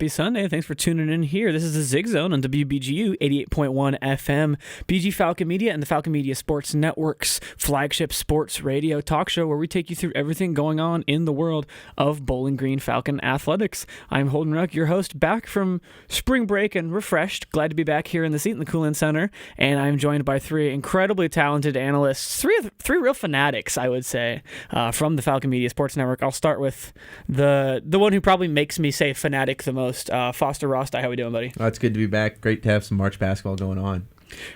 Happy Sunday. Thanks for tuning in here. This is the Zig Zone on WBGU 88.1 FM, BG Falcon Media, and the Falcon Media Sports Network's flagship sports radio talk show where we take you through everything going on in the world of Bowling Green Falcon athletics. I'm Holden Ruck, your host, back from spring break and refreshed. Glad to be back here in the seat in the Coolin Center, and I'm joined by three incredibly talented analysts, three real fanatics, I would say, from the Falcon Media Sports Network. I'll start with the one who probably makes me say fanatic the most, Foster Rosti. How we doing, buddy? Oh, it's good to be back. Great to have some March basketball going on.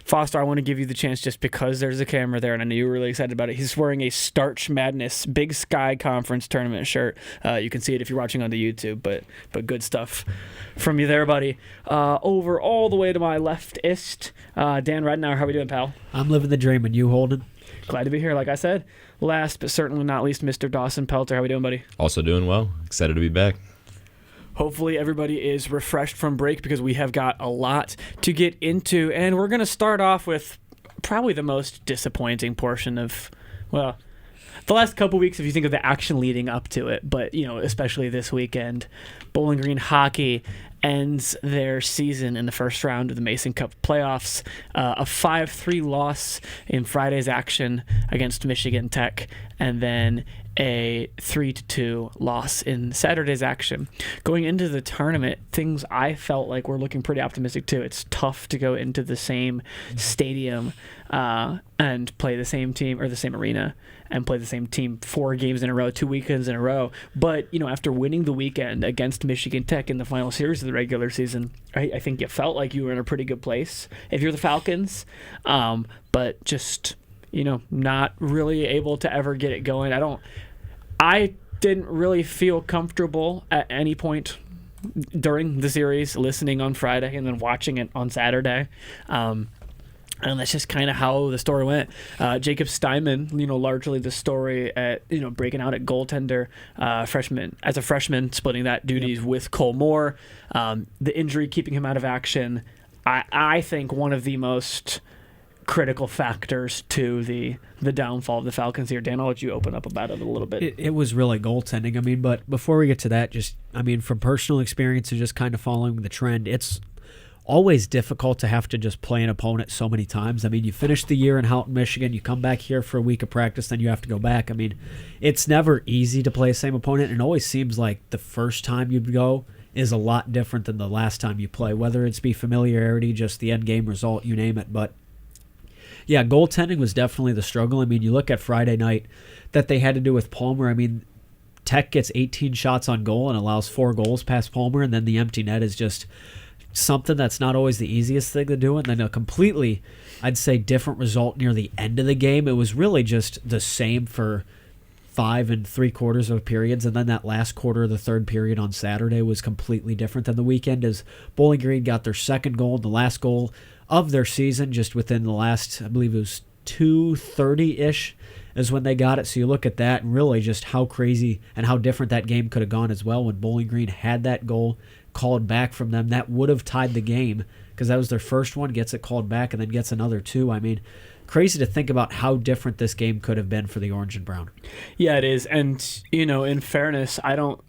Foster, I want to give you the chance just because there's a camera there, and I know you were really excited about it. He's wearing a Starch Madness Big Sky Conference tournament shirt. You can see it if you're watching on the YouTube, but good stuff from you there, buddy. Over all the way to my leftist, Dan Redenauer. How we doing, pal? I'm living the dream, and you, Holden? Glad to be here. Like I said, last but certainly not least, Mr. Dawson Pelter. How we doing, buddy? Also doing well. Excited to be back. Hopefully everybody is refreshed from break because we have got a lot to get into. And we're going to start off with probably the most disappointing portion of, well, the last couple weeks if you think of the action leading up to it. But, you know, especially this weekend, Bowling Green hockey ends their season in the first round of the Mason Cup playoffs. A 5-3 loss in Friday's action against Michigan Tech, and then a 3-2 loss in Saturday's action. Going into the tournament, things I felt like were looking pretty optimistic too. It's tough to go into the same stadium and play the same team, or the same arena, and play the same team 4 games in a row, 2 weekends in a row. But, you know, after winning the weekend against Michigan Tech in the final series of the regular season, I think it felt like you were in a pretty good place if you're the Falcons. But just, you know, not really able to ever get it going. I didn't really feel comfortable at any point during the series, listening on Friday and then watching it on Saturday. And that's just kind of how the story went. Jacob Steinman, you know, largely the story at, you know, breaking out at goaltender, as a freshman, splitting that duties with Cole Moore. The injury keeping him out of action. I think one of the most critical factors to the downfall of the Falcons here. Dan, I'll let you open up about it a little bit. It was really goaltending. I mean, but before we get to that, from personal experience and just kind of following the trend, it's always difficult to have to just play an opponent so many times. I mean, you finish the year in Houghton, Michigan, you come back here for a week of practice, then you have to go back. I mean, it's never easy to play the same opponent, and it always seems like the first time you go is a lot different than the last time you play, whether it's be familiarity, just the end game result, you name it. But yeah, goaltending was definitely the struggle. I mean, you look at Friday night that they had to do with Palmer. I mean, Tech gets 18 shots on goal and allows 4 goals past Palmer, and then the empty net is just something that's not always the easiest thing to do. And then a completely, I'd say, different result near the end of the game. It was really just the same for 5 3/4 of periods, and then that last quarter of the third period on Saturday was completely different than the weekend, as Bowling Green got their second goal, the last goal of their season, just within the last, I believe it was 2:30-ish is when they got it. So you look at that and really just how crazy and how different that game could have gone as well. When Bowling Green had that goal called back from them, that would have tied the game because that was their first one, gets it called back, and then gets another 2. I mean, crazy to think about how different this game could have been for the Orange and Brown. Yeah, it is. And, you know, in fairness, I don't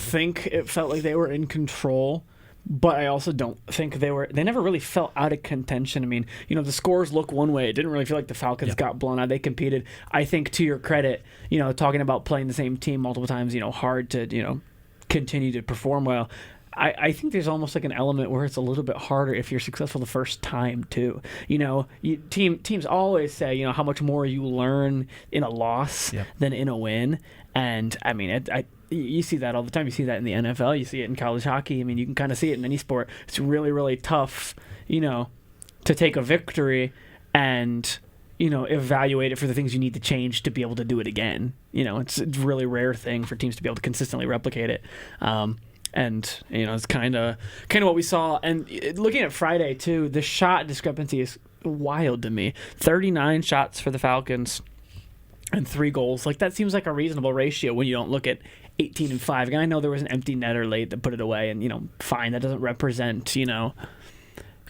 think it felt like they were in control, but I also don't think they never really felt out of contention. I mean, you know, the scores look one way. It didn't really feel like the Falcons got blown out. They competed. I think, to your credit, you know, talking about playing the same team multiple times, you know, hard to, you know, continue to perform well. I think there's almost like an element where it's a little bit harder if you're successful the first time too. You know, teams always say, you know, how much more you learn in a loss than in a win. And I mean, you see that all the time. You see that in the NFL. You see it in college hockey. I mean, you can kind of see it in any sport. It's really, really tough, you know, to take a victory and, you know, evaluate it for the things you need to change to be able to do it again. You know, it's a really rare thing for teams to be able to consistently replicate it. And, you know, it's kind of what we saw. And looking at Friday, too, the shot discrepancy is wild to me. 39 shots for the Falcons and 3 goals. Like, that seems like a reasonable ratio when you don't look at 18 and 5. And I know there was an empty netter late that put it away. And, you know, fine, that doesn't represent, you know,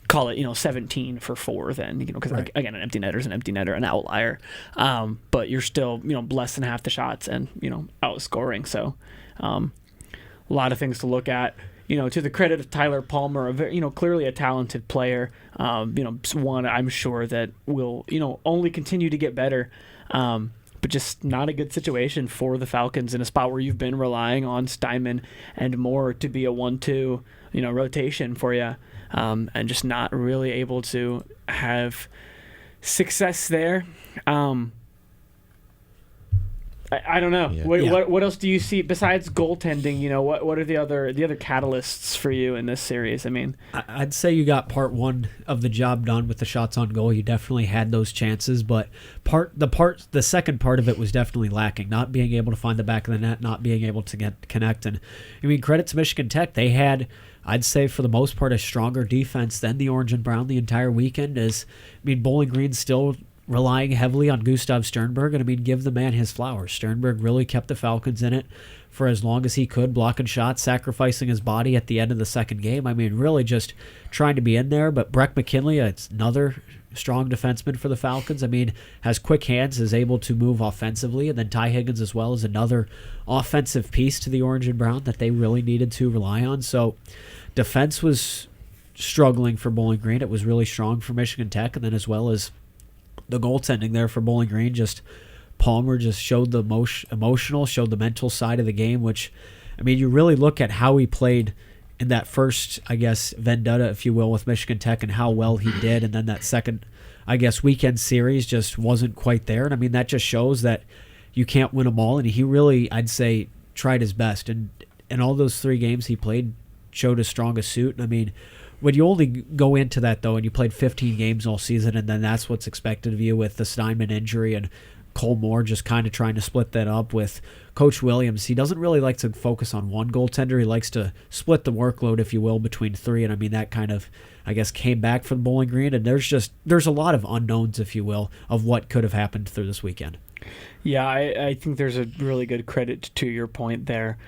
call it, you know, 17 for 4 then, you know, because, right, again, an empty netter is an empty netter, an outlier. But you're still, you know, less than half the shots and, you know, outscoring. So, a lot of things to look at. to the credit of Tyler Palmer, clearly a talented player. One I'm sure that will, only continue to get better. But just not a good situation for the Falcons in a spot where you've been relying on Steinman and Moore to be a 1-2, rotation for you, and just not really able to have success there. I don't know. Yeah. What else do you see besides goaltending? What are the other catalysts for you in this series? I mean, I'd say you got part one of the job done with the shots on goal. You definitely had those chances, but the second part of it was definitely lacking. Not being able to find the back of the net, not being able to connect. And credit to Michigan Tech. They had, I'd say for the most part, a stronger defense than the Orange and Brown the entire weekend. Bowling Green's still relying heavily on Gustav Sternberg, and give the man his flowers. Sternberg really kept the Falcons in it for as long as he could, blocking shots, sacrificing his body at the end of the second game. Really just trying to be in there. But Breck McKinley, it's another strong defenseman for the Falcons. Has quick hands, is able to move offensively, and then Ty Higgins as well is another offensive piece to the Orange and Brown that they really needed to rely on. So defense was struggling for Bowling Green. It was really strong for Michigan Tech, and then as well as the goaltending there for Bowling Green. Just Palmer just showed the showed the mental side of the game, which, you really look at how he played in that first, vendetta, if you will, with Michigan Tech and how well he did, and then that second, weekend series just wasn't quite there. And that just shows that you can't win them all, and he really, I'd say, tried his best. And in all those 3 games he played, showed his strongest suit. And when you only go into that, though, and you played 15 games all season, and then that's what's expected of you with the Steinman injury and Cole Moore just kind of trying to split that up with Coach Williams, he doesn't really like to focus on one goaltender. He likes to split the workload, if you will, between 3. And that kind of, came back from Bowling Green. And there's a lot of unknowns, if you will, of what could have happened through this weekend. Yeah, I think there's a really good credit to your point there.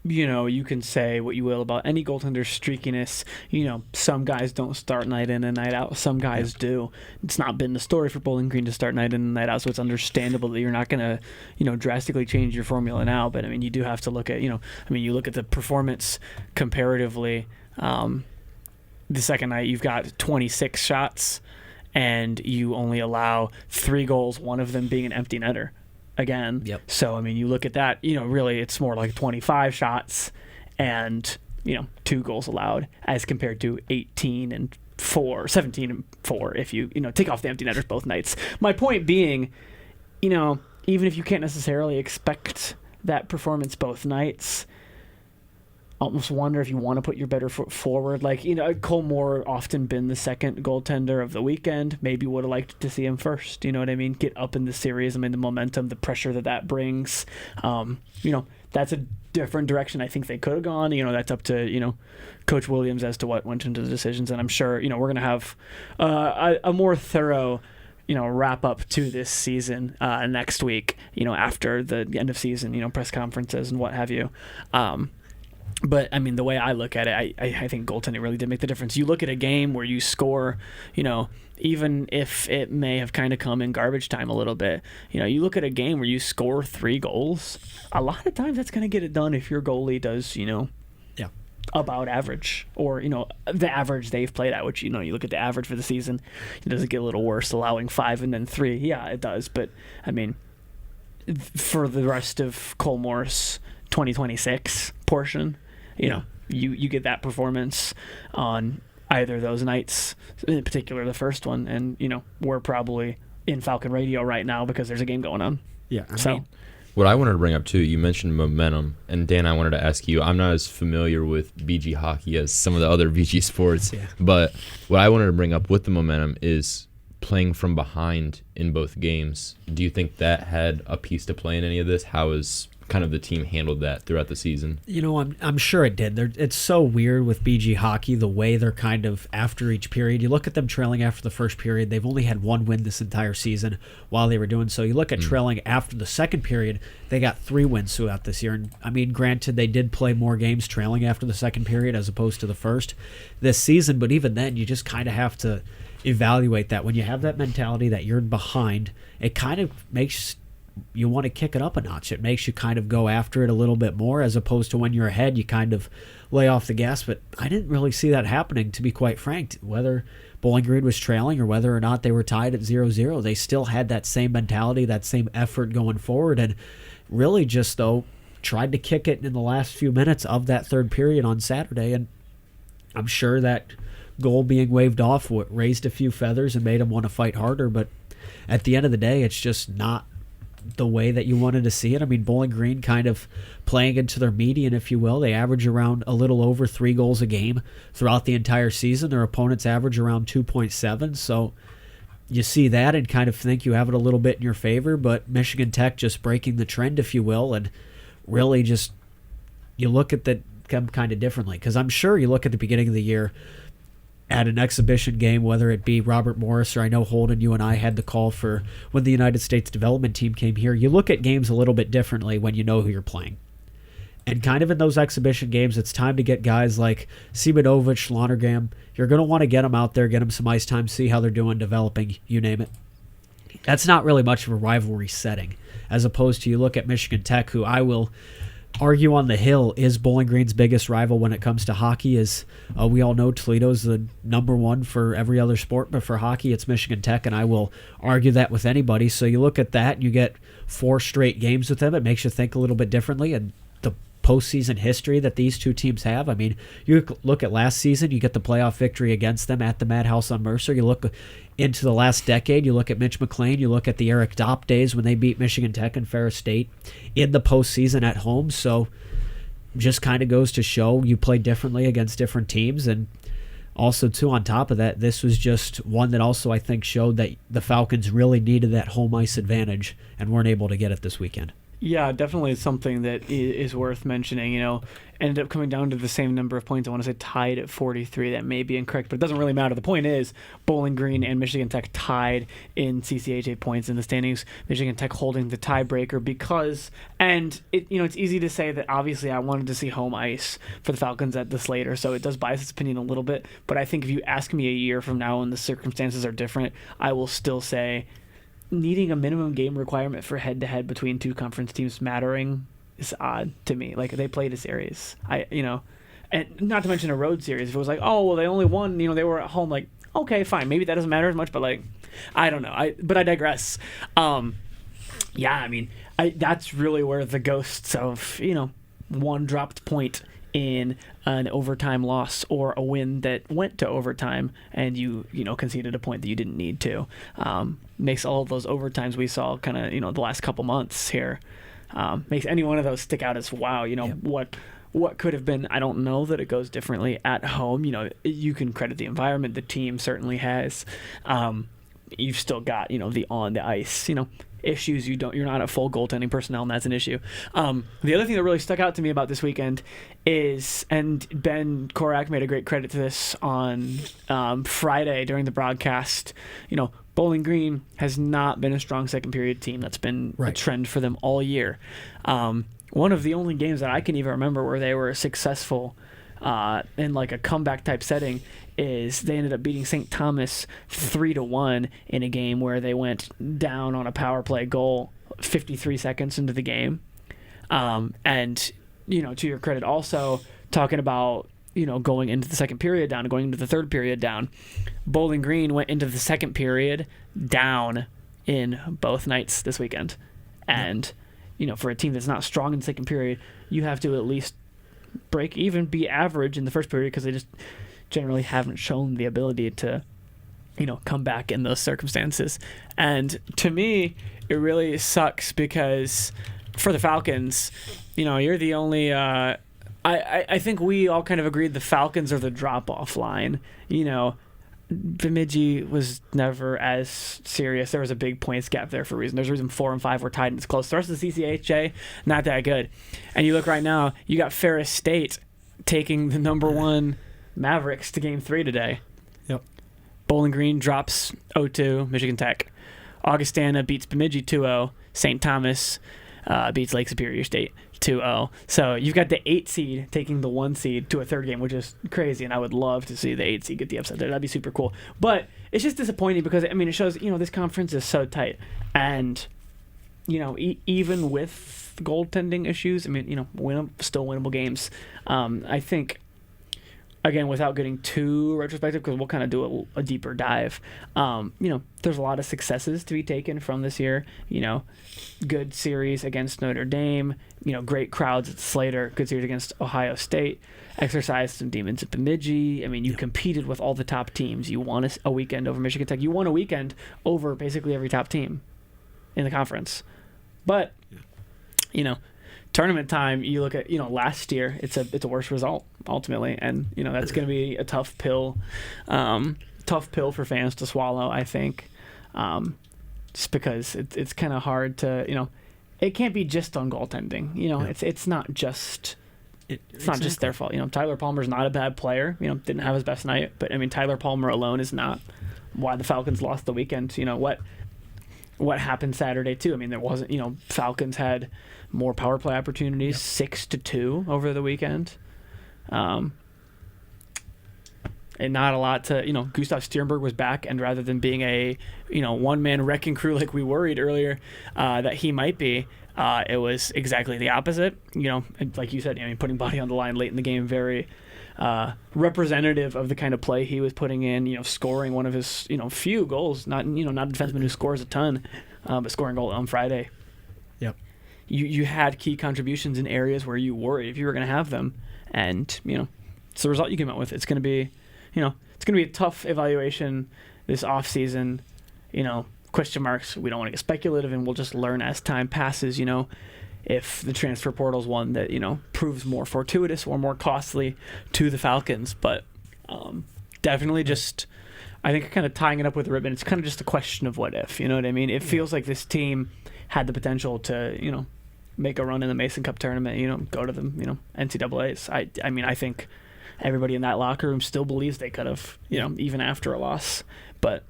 You can say what you will about any goaltender's streakiness. Some guys don't start night in and night out. Some guys do. It's not been the story for Bowling Green to start night in and night out, so it's understandable that you're not going to, drastically change your formula now. But, you do have to look at, you look at the performance comparatively. The second night, you've got 26 shots, and you only allow 3 goals, one of them being an empty netter. Again. Yep. So, you look at that, really it's more like 25 shots and, 2 goals allowed as compared to 17 and 4 if you, take off the empty netters both nights. My point being, even if you can't necessarily expect that performance both nights, almost wonder if you want to put your better foot forward. Cole Moore often been the second goaltender of the weekend. Maybe would have liked to see him first. You know what I mean? Get up in the series. The momentum, the pressure that brings. That's a different direction I think they could have gone. That's up to, Coach Williams as to what went into the decisions. And I'm sure, we're going to have a more thorough, wrap up to this season next week, after the end of season, press conferences and what have you. But, the way I look at it, I think goaltending really did make the difference. You look at a game where you score, even if it may have kind of come in garbage time a little bit, you look at a game where you score 3 goals, a lot of times that's going to get it done if your goalie does, about average or, the average they've played at, which, you look at the average for the season, does it get a little worse, allowing 5 and then 3? Yeah, it does. But, for the rest of Cole Moore's 2026 portion, you get that performance on either of those nights, in particular the first one, and we're probably in Falcon Radio right now because there's a game going on. Yeah. What I wanted to bring up too, you mentioned momentum, and Dan, I wanted to ask you, I'm not as familiar with BG hockey as some of the other BG sports, but what I wanted to bring up with the momentum is playing from behind in both games. Do you think that had a piece to play in any of this? How is kind of the team handled that throughout the season? I'm sure it did. It's so weird with BG hockey, the way they're kind of after each period. You look at them trailing after the first period. They've only had 1 win this entire season while they were doing so. You look at trailing after the second period, they got 3 wins throughout this year. And granted, they did play more games trailing after the second period as opposed to the first this season. But even then, you just kind of have to evaluate that. When you have that mentality that you're behind, it kind of makes you want to kick it up a notch. It makes you kind of go after it a little bit more, as opposed to when you're ahead, you kind of lay off the gas. But I didn't really see that happening, to be quite frank. Whether Bowling Green was trailing or whether or not they were tied at 0-0, they still had that same mentality, that same effort going forward, and really just, though, tried to kick it in the last few minutes of that third period on Saturday. And I'm sure that goal being waved off raised a few feathers and made them want to fight harder, but at the end of the day, it's just not the way that you wanted to see it. I mean, Bowling Green kind of playing into their median, if you will. They average around a little over 3 goals a game throughout the entire season. Their opponents average around 2.7, so you see that and kind of think you have it a little bit in your favor, but Michigan Tech just breaking the trend, if you will, and really just you look at them kind of differently. Because I'm sure you look at the beginning of the year at an exhibition game, whether it be Robert Morris or I know Holden, you and I had the call for when the United States development team came here, you look at games a little bit differently when you know who you're playing. And kind of in those exhibition games, it's time to get guys like Simonovic, Lonergan. You're going to want to get them out there, get them some ice time, see how they're doing, developing, you name it. That's not really much of a rivalry setting, as opposed to you look at Michigan Tech, who I will argue on the Hill is Bowling Green's biggest rival when it comes to hockey. As we all know, Toledo's the number one for every other sport, but for hockey, it's Michigan Tech, and I will argue that with anybody. So you look at that, and you get 4 straight games with them. It makes you think a little bit differently, and the postseason history that these two teams have. I mean, you look at last season, you get the playoff victory against them at the Madhouse on Mercer. You look into the last decade, you look at Mitch McLean, you look at the Eric Dopp days when they beat Michigan Tech and Ferris State in the postseason at home. So just kind of goes to show you play differently against different teams. And also, too, on top of that, this was just one that also I think showed that the Falcons really needed that home ice advantage and weren't able to get it this weekend. Yeah, definitely something that is worth mentioning. Ended up coming down to the same number of points. I want to say tied at 43. That may be incorrect, but it doesn't really matter. The point is Bowling Green and Michigan Tech tied in CCHA points in the standings. Michigan Tech holding the tiebreaker because, and it's easy to say that obviously I wanted to see home ice for the Falcons at this later, so it does bias its opinion a little bit. But I think if you ask me a year from now when the circumstances are different, I will still say needing a minimum game requirement for head-to-head between two conference teams mattering is odd to me. Like, they played a series. And not to mention a road series. If it was like, oh, well, they only won, they were at home, like, okay, fine. Maybe that doesn't matter as much, but, like, I don't know. But I digress. That's really where the ghosts of, one dropped point in an overtime loss or a win that went to overtime and you conceded a point that you didn't need to. Makes all of those overtimes we saw kind of, the last couple months here, makes any one of those stick out as, wow, yep. What could have been. I don't know that it goes differently at home. You can credit the environment. The team certainly has. You've still got, the on the ice, issues. You're not at full goaltending personnel, and that's an issue. The other thing that really stuck out to me about this weekend is, and Ben Korak made a great credit to this on Friday during the broadcast, Bowling Green has not been a strong second period team. That's been a trend for them all year. One of the only games that I can even remember where they were successful in like a comeback type setting is they ended up beating St. Thomas 3-1 in a game where they went down on a power play goal 53 seconds into the game. And, to your credit, also talking about, going into the second period down and going into the third period down, Bowling Green went into the second period down in both nights this weekend. And, for a team that's not strong in the second period, you have to at least break even, be average in the first period, because they just generally haven't shown the ability to, come back in those circumstances. And to me, it really sucks because for the Falcons, you're the only, I think we all kind of agreed the Falcons are the drop-off line. Bemidji was never as serious. There was a big points gap there for a reason. There's a reason 4 and 5 were tied and it's close. The rest of the CCHA, not that good. And you look right now, you got Ferris State taking the number 1 Mavericks to Game 3 today. Yep. Bowling Green drops 0-2 Michigan Tech. Augustana beats Bemidji 2-0. St. Thomas beats Lake Superior State 2-0. So you've got the 8 seed taking the 1 seed to a third game, which is crazy, and I would love to see the 8 seed get the upset there. That'd be super cool. But it's just disappointing because, it shows, this conference is so tight. And, even with goaltending issues, I mean, still winnable games. I think, again, without getting too retrospective, because we'll kind of do a deeper dive, there's a lot of successes to be taken from this year. Good series against Notre Dame, great crowds at Slater, good series against Ohio State, exercised some demons at Bemidji. I mean, you competed with all the top teams. You won a weekend over Michigan Tech. You won a weekend over basically every top team in the conference. But, tournament time, you look at, last year, it's a worse result ultimately. And, that's going to be a tough pill for fans to swallow, I think. Just because it's kind of hard to, it can't be just on goaltending. It's not just... It's not just their fault. Tyler Palmer's not a bad player. Didn't have his best night. But, I mean, Tyler Palmer alone is not why the Falcons lost the weekend. What happened Saturday, too? I mean, there wasn't, Falcons had more power play opportunities, 6-2 over the weekend. And not a lot to, Gustav Sternberg was back, and rather than being a, one-man wrecking crew like we worried earlier that he might be, it was exactly the opposite. Like you said, putting body on the line late in the game, very representative of the kind of play he was putting in. Scoring one of his few goals. Not a defenseman who scores a ton, but scoring a goal on Friday. Yep. You had key contributions in areas where you worried if you were going to have them, and it's the result you came out with. It's going to be, it's going to be a tough evaluation this off season. Question marks. We don't want to get speculative, and we'll just learn as time passes, if the transfer portal's one that, proves more fortuitous or more costly to the Falcons. But definitely just, I think kind of tying it up with the ribbon, it's kind of just a question of what if, you know what I mean? It feels like this team had the potential to, make a run in the Mason Cup tournament, go to the, NCAAs. I mean, I think everybody in that locker room still believes they could have, even after a loss. But,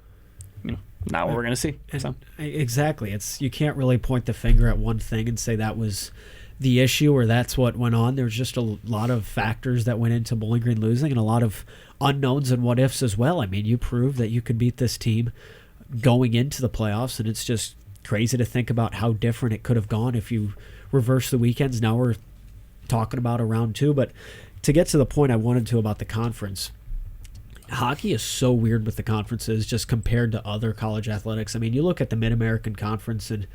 not what we're going to see. So. Exactly. You can't really point the finger at one thing and say that was the issue or that's what went on. There's just a lot of factors that went into Bowling Green losing and a lot of unknowns and what ifs as well. I mean, you proved that you could beat this team going into the playoffs, and it's just crazy to think about how different it could have gone if you reverse the weekends. Now we're talking about a round 2, but to get to the point I wanted to about the conference, hockey is so weird with the conferences just compared to other college athletics. I mean, you look at the Mid-American Conference and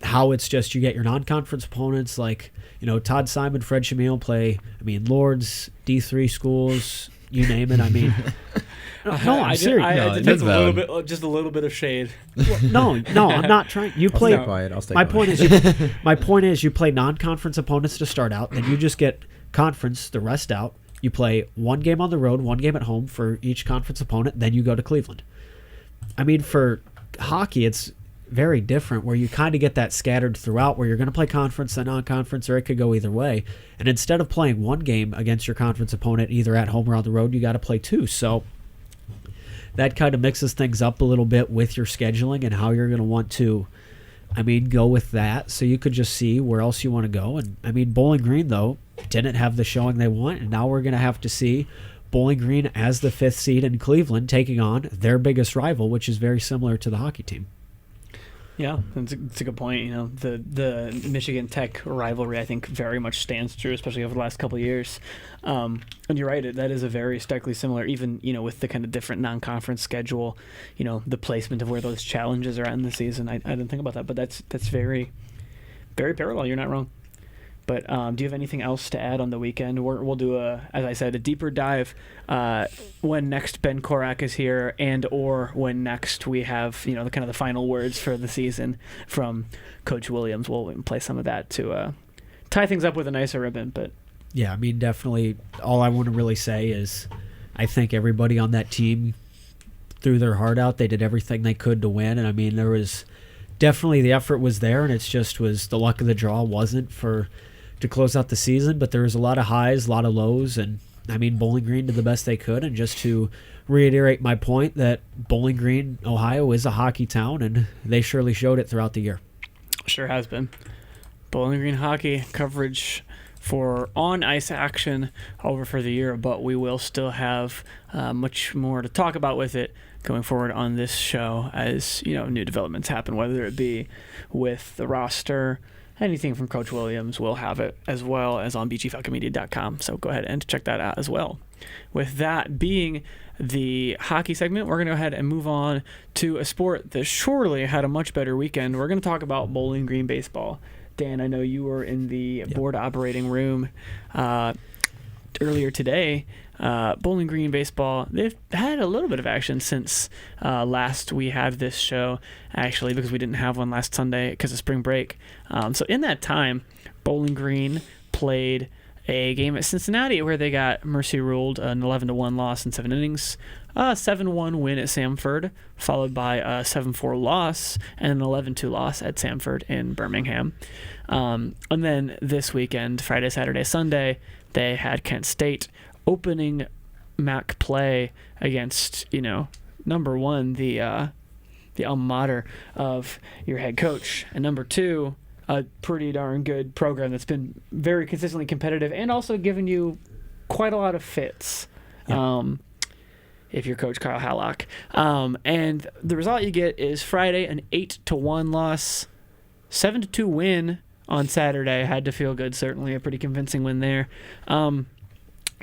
how it's just you get your non-conference opponents like, Todd Simon, Fred Shamil play, Lords, D3 schools, you name it. I mean, no, I'm serious. I take just a little bit of shade. No, I'm not trying. You play. I'll stay my quiet. My point is you play non-conference opponents to start out, then you just get conference the rest out. You play one game on the road, one game at home for each conference opponent, then you go to Cleveland. I mean, for hockey, it's very different where you kind of get that scattered throughout where you're going to play conference and non-conference, or it could go either way. And instead of playing one game against your conference opponent, either at home or on the road, you got to play 2. So that kind of mixes things up a little bit with your scheduling and how you're going to want to, go with that. So you could just see where else you want to go. And, Bowling Green, though, didn't have the showing they want, and now we're going to have to see Bowling Green as the 5th seed in Cleveland taking on their biggest rival, which is very similar to the hockey team. Yeah, it's a good point. The Michigan Tech rivalry, I think, very much stands true, especially over the last couple of years. And you're right, that is a very starkly similar, even, with the kind of different non-conference schedule, the placement of where those challenges are at in the season. I didn't think about that, but that's very, very parallel. You're not wrong. But do you have anything else to add on the weekend? We'll do, as I said, a deeper dive when next Ben Korak is here, and or when next we have the kind of the final words for the season from Coach Williams. We'll play some of that to tie things up with a nicer ribbon. But yeah, definitely. All I want to really say is, I think everybody on that team threw their heart out. They did everything they could to win, and there was definitely the effort was there, and it's just was the luck of the draw wasn't to close out the season, but there was a lot of highs, a lot of lows, and Bowling Green did the best they could. And just to reiterate my point that Bowling Green, Ohio is a hockey town, and they surely showed it throughout the year. Sure has been. Bowling Green hockey coverage for on-ice action over for the year, but we will still have much more to talk about with it going forward on this show as, new developments happen, whether it be with the roster, anything from Coach Williams, we'll have it as well as on bgfalconmedia.com. So go ahead and check that out as well. With that being the hockey segment, we're going to go ahead and move on to a sport that surely had a much better weekend. We're going to talk about Bowling Green baseball. Dan, I know you were in the board operating room earlier today. Bowling Green baseball, they've had a little bit of action since last we had this show, actually, because we didn't have one last Sunday because of spring break. So in that time, Bowling Green played a game at Cincinnati where they got mercy ruled, an 11-1 loss in 7 innings, a 7-1 win at Samford, followed by a 7-4 loss and an 11-2 loss at Samford in Birmingham. And then this weekend, Friday, Saturday, Sunday, they had Kent State opening MAC play against, number one, the alma mater of your head coach, and number two, a pretty darn good program that's been very consistently competitive and also given you quite a lot of fits. If you're Coach Kyle Hallock. And the result you get is Friday, an 8-1 loss, 7-2 win on Saturday. Had to feel good, certainly a pretty convincing win there. And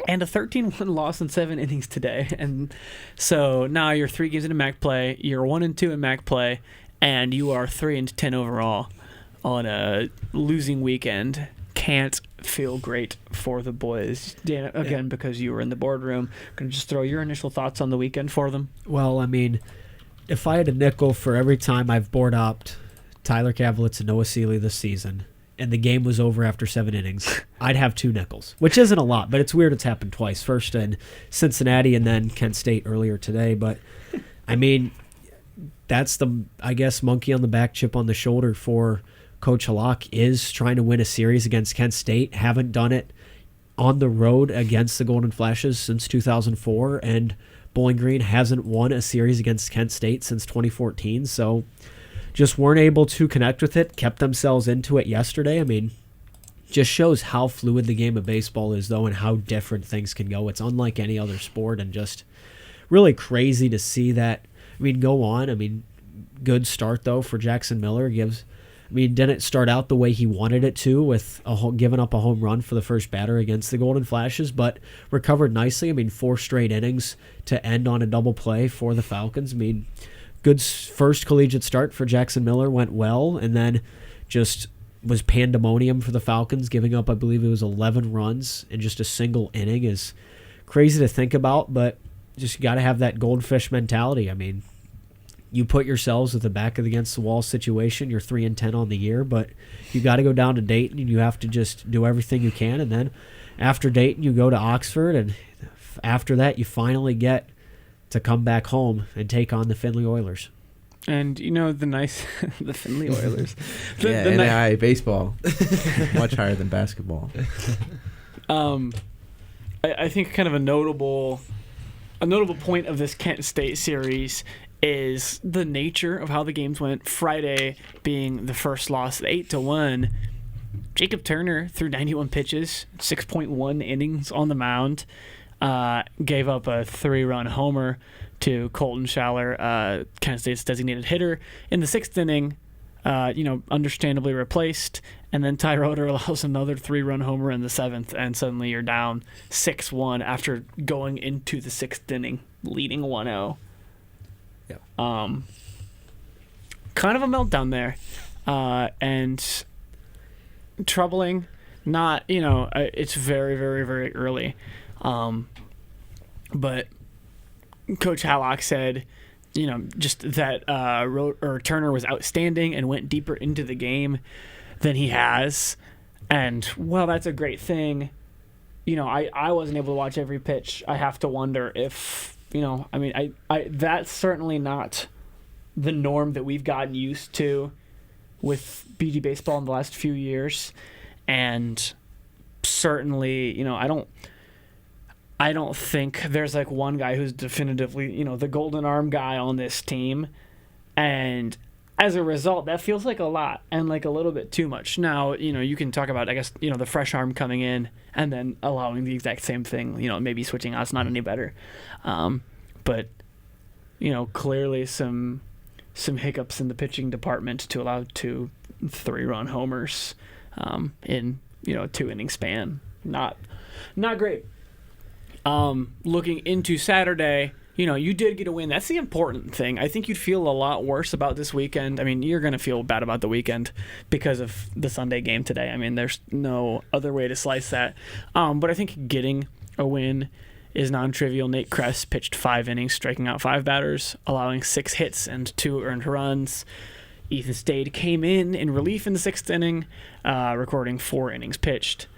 a 13-1 loss in 7 innings today. And so now you're 3 games into MAC play, you're 1-2 in MAC play, and you are 3-10 overall on a losing weekend. Can't feel great for the boys. Dan, again, because you were in the boardroom, can you just throw your initial thoughts on the weekend for them? Well, I mean, if I had a nickel for every time I've board opped Tyler Kavelitz and Noah Seeley this season, and the game was over after 7 innings, I'd have 2 nickels, which isn't a lot, but it's weird it's happened twice. First in Cincinnati and then Kent State earlier today. But, I mean, that's the, I guess, monkey on the back, chip on the shoulder for Coach Hallock, is trying to win a series against Kent State. Haven't done it on the road against the Golden Flashes since 2004, and Bowling Green hasn't won a series against Kent State since 2014, so just weren't able to connect with it, kept themselves into it yesterday. I mean, just shows how fluid the game of baseball is, though, and how different things can go. It's unlike any other sport, and just really crazy to see that, go on. Good start, though, for Jackson Miller. Didn't start out the way he wanted it to, with giving up a home run for the first batter against the Golden Flashes, but recovered nicely. 4 straight innings to end on a double play for the Falcons. Good first collegiate start for Jackson Miller, went well, and then just was pandemonium for the Falcons, giving up, I believe it was 11 runs in just a single inning. Is crazy to think about, but just got to have that goldfish mentality. You put yourselves at the back of the against the wall situation. You're 3-10 on the year, but you got to go down to Dayton, and you have to just do everything you can. And then after Dayton, you go to Oxford, and after that, you finally get to come back home and take on the Findlay Oilers. And the Findlay Oilers. NAIA baseball, much higher than basketball. I think kind of a notable point of this Kent State series is the nature of how the games went. Friday being the first loss, 8-1. Jacob Turner threw 91 pitches, 6.1 innings on the mound, gave up a 3-run homer to Colton Schaller, Kent State's designated hitter. In the 6th inning, understandably replaced, and then Ty Roeder allows another 3-run homer in the 7th, and suddenly you're down 6-1 after going into the 6th inning, leading 1-0. Yep. Kind of a meltdown there, and troubling. Not, it's very, very, very early, but Coach Hallock said, just that Turner was outstanding and went deeper into the game than he has, and well, that's a great thing. I wasn't able to watch every pitch. I have to wonder if. That's certainly not the norm that we've gotten used to with BG baseball in the last few years, and certainly, I don't think there's like one guy who's definitively, the golden arm guy on this team, and as a result, that feels like a lot and like a little bit too much. Now, you can talk about, I guess, the fresh arm coming in and then allowing the exact same thing, maybe switching out is not any better. But, clearly some hiccups in the pitching department to allow 2 3-run homers in, a 2-inning span. Not great. Looking into Saturday, you did get a win. That's the important thing. I think you'd feel a lot worse about this weekend. I mean, you're going to feel bad about the weekend because of the Sunday game today. I mean, there's no other way to slice that. But I think getting a win is non-trivial. Nate Kress pitched 5 innings, striking out 5 batters, allowing 6 hits and 2 earned runs. Ethan Stade came in relief in the 6th inning, recording 4 innings pitched.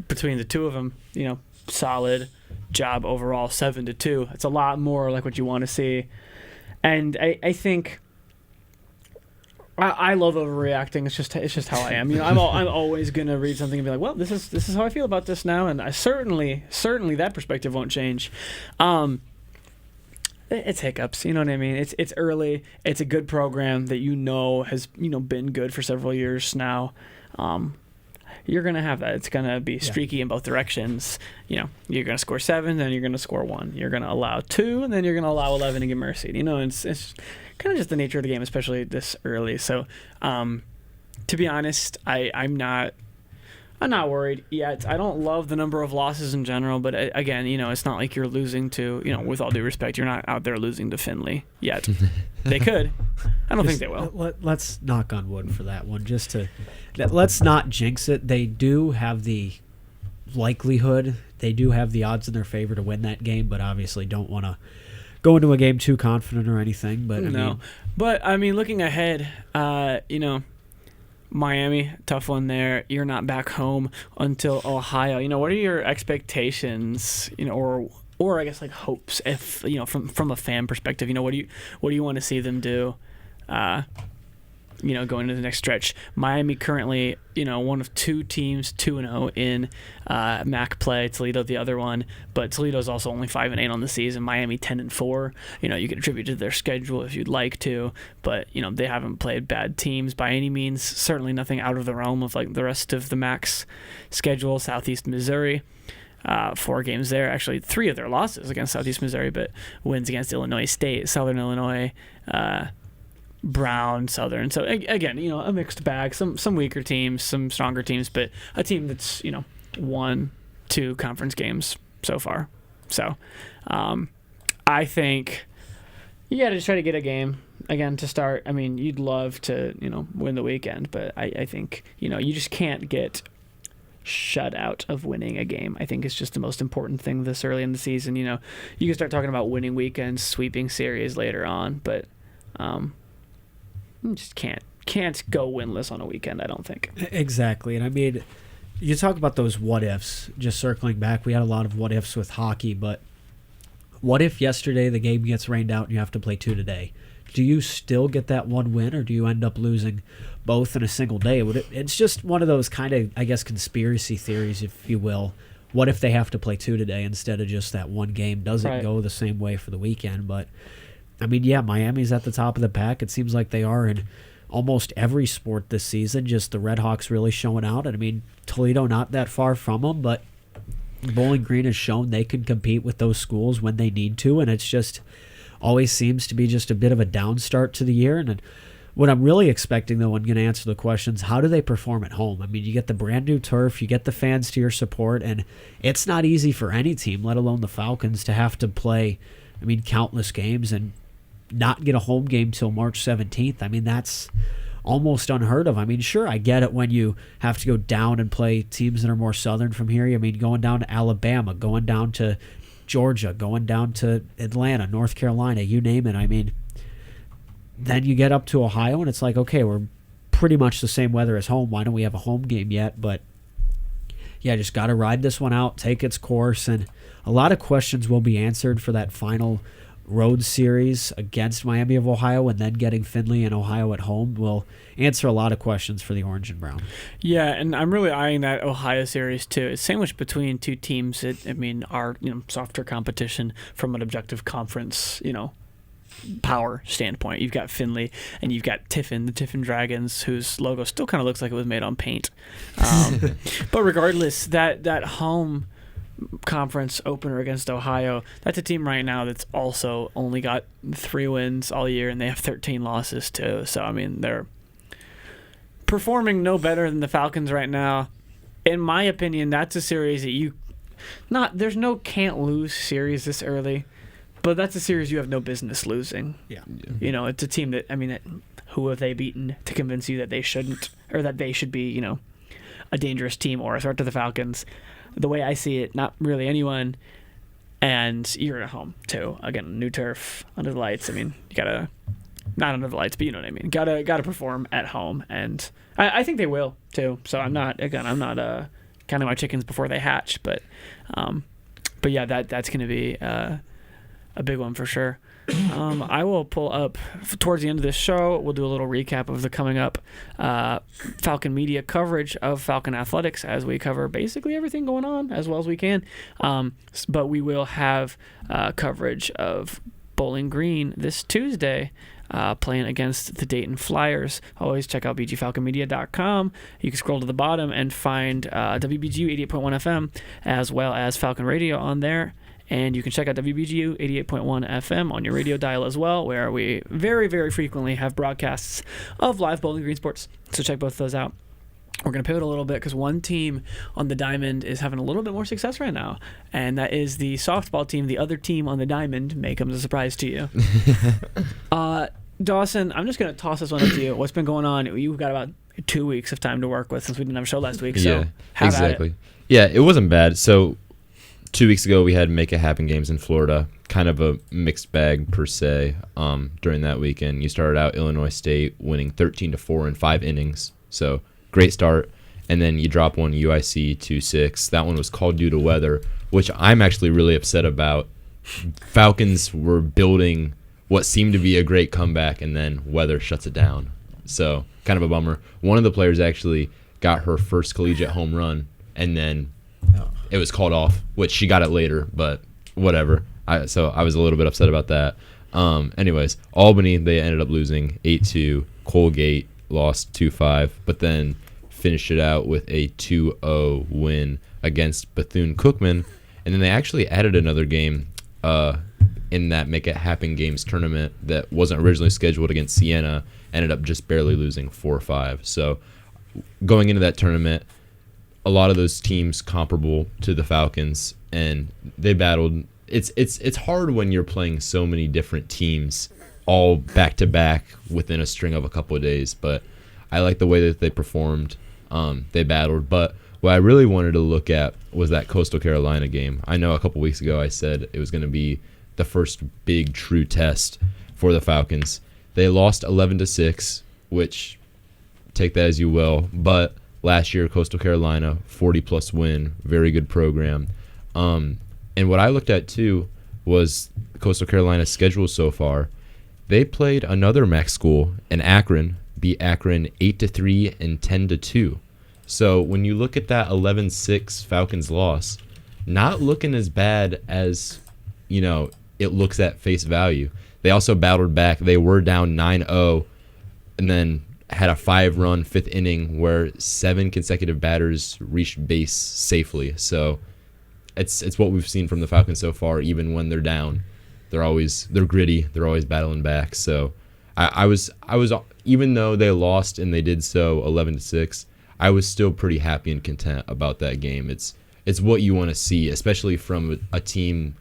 Between the two of them, solid job overall, 7-2. It's a lot more like what you want to see. And I think I love overreacting. It's just how I am. I'm always gonna read something and be like, well, this is how I feel about this now, and I certainly that perspective won't change. It's hiccups, you know what I mean? It's early. It's a good program that has been good for several years now. You're going to have that. It's going to be streaky in both directions. You're going to score 7, then you're going to score 1. You're going to allow 2, and then you're going to allow 11 and get mercied. It's kind of just the nature of the game, especially this early. So, to be honest, I'm not worried yet. I don't love the number of losses in general, but again, it's not like you're losing to, with all due respect, you're not out there losing to Findlay yet. They could. I don't think they will. Let's knock on wood for that one. Let's not jinx it. They do have the likelihood. They do have the odds in their favor to win that game, but obviously don't want to go into a game too confident or anything. But looking ahead, Miami, tough one there. You're not back home until Ohio. What are your expectations, or I guess like hopes, if from a fan perspective, what do you want to see them do, going into the next stretch? Miami currently, one of 2 teams 2-0 in MAC play. Toledo the other one, but Toledo's also only 5-8 on the season. Miami 10-4. You can attribute to their schedule if you'd like to, but they haven't played bad teams by any means. Certainly nothing out of the realm of like the rest of the MAC's schedule. Southeast Missouri. 4 games there. Actually, 3 of their losses against Southeast Missouri, but wins against Illinois State, Southern Illinois, Brown, Southern. So again, a mixed bag. Some weaker teams, some stronger teams, but a team that's won 2 conference games so far. So I think you got to just try to get a game again to start. I mean, you'd love to win the weekend, but I think you just can't get shut out of winning a game. I think it's just the most important thing this early in the season. You can start talking about winning weekends, sweeping series later on, but you just can't go winless on a weekend, I don't think. Exactly. And I mean, you talk about those what ifs, just circling back. We had a lot of what ifs with hockey, but what if yesterday the game gets rained out and you have to play 2 today? Do you still get that 1 win, or do you end up losing both in a single day? It's just one of those kind of, I guess, conspiracy theories, if you will. What if they have to play 2 today instead of just that 1 game? Does it go the same way for the weekend? But, I mean, yeah, Miami's at the top of the pack. It seems like they are in almost every sport this season, just the Redhawks really showing out. And, I mean, Toledo not that far from them, but Bowling Green has shown they can compete with those schools when they need to, and it's just always seems to be just a bit of a down start to the year. And what I'm really expecting, though, and going to answer the questions, how do they perform at home? I mean, you get the brand new turf, you get the fans to your support, and it's not easy for any team, let alone the Falcons, to have to play, countless games and not get a home game till March 17th. I mean, that's almost unheard of. I mean, sure, I get it when you have to go down and play teams that are more southern from here. I mean, going down to Alabama, going down to Georgia, going down to Atlanta, North Carolina, you name it. I mean, then you get up to Ohio, and it's like, okay, we're pretty much the same weather as home. Why don't we have a home game yet? But, yeah, just got to ride this one out, take its course, and a lot of questions will be answered for that final road series against Miami of Ohio, and then getting Findlay and Ohio at home will answer a lot of questions for the Orange and Brown. Yeah, and I'm really eyeing that Ohio series too. It's sandwiched between 2 teams that are softer competition from an objective conference power standpoint. You've got Finley and you've got Tiffin, the Tiffin Dragons, whose logo still kind of looks like it was made on paint. But regardless, that home conference opener against Ohio, that's a team right now that's also only got 3 wins all year, and they have 13 losses too. So, I mean, they're performing no better than the Falcons right now. In my opinion, that's a series that there's no can't lose series this early, but that's a series you have no business losing. Yeah. You know, it's a team that, I mean, who have they beaten to convince you that they shouldn't, or that they should be, you know, a dangerous team or a threat to the Falcons? The way I see it, not really anyone. And you're at home too. Again, new turf, under the lights. I mean, you gotta, not under the lights, but you know what I mean. Gotta perform at home, and I think they will too. So I'm not counting my chickens before they hatch, but yeah, that's gonna be a big one for sure. I will pull up towards the end of this show. We'll do a little recap of the coming up Falcon media coverage of Falcon athletics as we cover basically everything going on as well as we can. But we will have coverage of Bowling Green this Tuesday, playing against the Dayton Flyers. Always check out bgfalconmedia.com. You can scroll to the bottom and find WBGU 88.1 FM as well as Falcon Radio on there. And you can check out WBGU 88.1 FM on your radio dial as well, where we very, very frequently have broadcasts of live Bowling Green sports. So check both of those out. We're going to pivot a little bit because one team on the Diamond is having a little bit more success right now, and that is the softball team. The other team on the Diamond may come as a surprise to you. Dawson, I'm just going to toss this one up to you. What's been going on? You've got about 2 weeks of time to work with since we didn't have a show last week. So yeah, exactly. Yeah, it wasn't bad. So 2 weeks ago, we had Make It Happen games in Florida. Kind of a mixed bag per se. During that weekend, you started out Illinois State winning 13-4 in 5 innings. So great start. And then you drop one UIC 2-6. That one was called due to weather, which I'm actually really upset about. Falcons were building what seemed to be a great comeback, and then weather shuts it down. So kind of a bummer. One of the players actually got her first collegiate home run, and then it was called off, which she got it later, but whatever. So I was a little bit upset about that. Anyways, Albany, they ended up losing 8-2. Colgate lost 2-5, but then finished it out with a 2-0 win against Bethune-Cookman. And then they actually added another game in that Make It Happen games tournament that wasn't originally scheduled against Siena, ended up just barely losing 4-5. So going into that tournament, a lot of those teams comparable to the Falcons, and they battled. It's hard when you're playing so many different teams all back to back within a string of a couple of days, but I like the way that they performed. They battled, but what I really wanted to look at was that Coastal Carolina game. I know a couple weeks ago I said it was going to be the first big true test for the Falcons. They lost 11-6, which take that as you will, but last year, Coastal Carolina, 40-plus win, very good program. And what I looked at, too, was Coastal Carolina's schedule so far. They played another MAC school in Akron, beat Akron 8-3 and 10-2. So when you look at that 11-6 Falcons loss, not looking as bad as, you know, it looks at face value. They also battled back. They were down 9-0 and then had a 5-run 5th inning where 7 consecutive batters reached base safely. So it's what we've seen from the Falcons so far. Even when they're down, they're gritty. They're always battling back. So I was even though they lost and they did so 11-6, I was still pretty happy and content about that game. It's what you want to see, especially from a team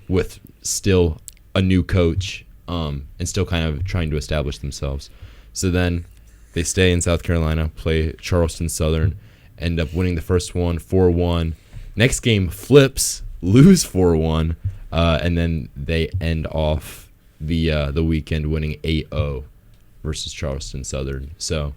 with still a new coach and still kind of trying to establish themselves. So then they stay in South Carolina, play Charleston Southern, end up winning the first one 4-1. Next game flips, lose 4-1, and then they end off the weekend winning 8-0 versus Charleston Southern. So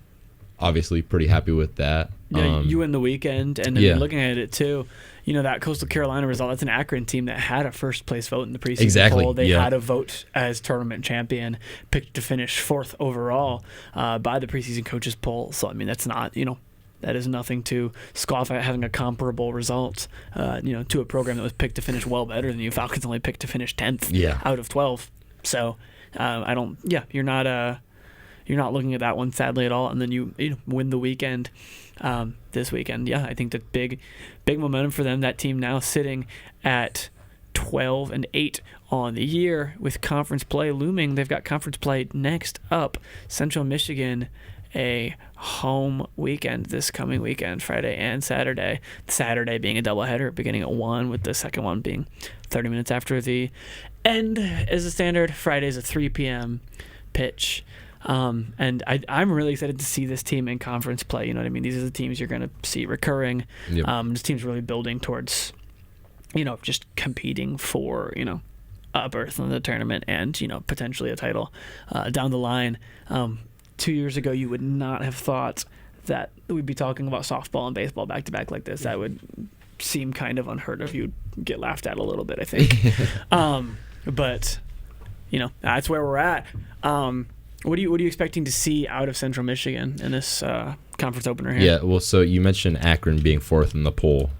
obviously pretty happy with that. Yeah, you win the weekend, and then looking at it too, you know, that Coastal Carolina result, that's an Akron team that had a first place vote in the preseason poll. They had a vote as tournament champion, picked to finish 4th overall by the preseason coaches poll. So, I mean, that's not, you know, that is nothing to scoff at having a comparable result, you know, to a program that was picked to finish well better than you. Falcons only picked to finish 10th out of 12. So I don't. Yeah, you're not looking at that one sadly at all. And then you win the weekend this weekend. Yeah, I think that big momentum for them. That team now sitting at 12-8 on the year with conference play looming. They've got conference play next up. Central Michigan, a home weekend this coming weekend, Friday and Saturday. Saturday being a doubleheader, beginning at 1, with the second one being 30 minutes after the end as a standard. Friday's a 3 p.m. pitch. And I'm really excited to see this team in conference play. You know what I mean? These are the teams you're going to see recurring. Yep. This team's really building towards, just competing for, a berth in the tournament and, potentially a title down the line. 2 years ago, you would not have thought that we'd be talking about softball and baseball back-to-back like this. That would seem kind of unheard of. You'd get laughed at a little bit, I think. But, that's where we're at. What are you expecting to see out of Central Michigan in this conference opener here? Yeah, well, so you mentioned Akron being 4th in the poll.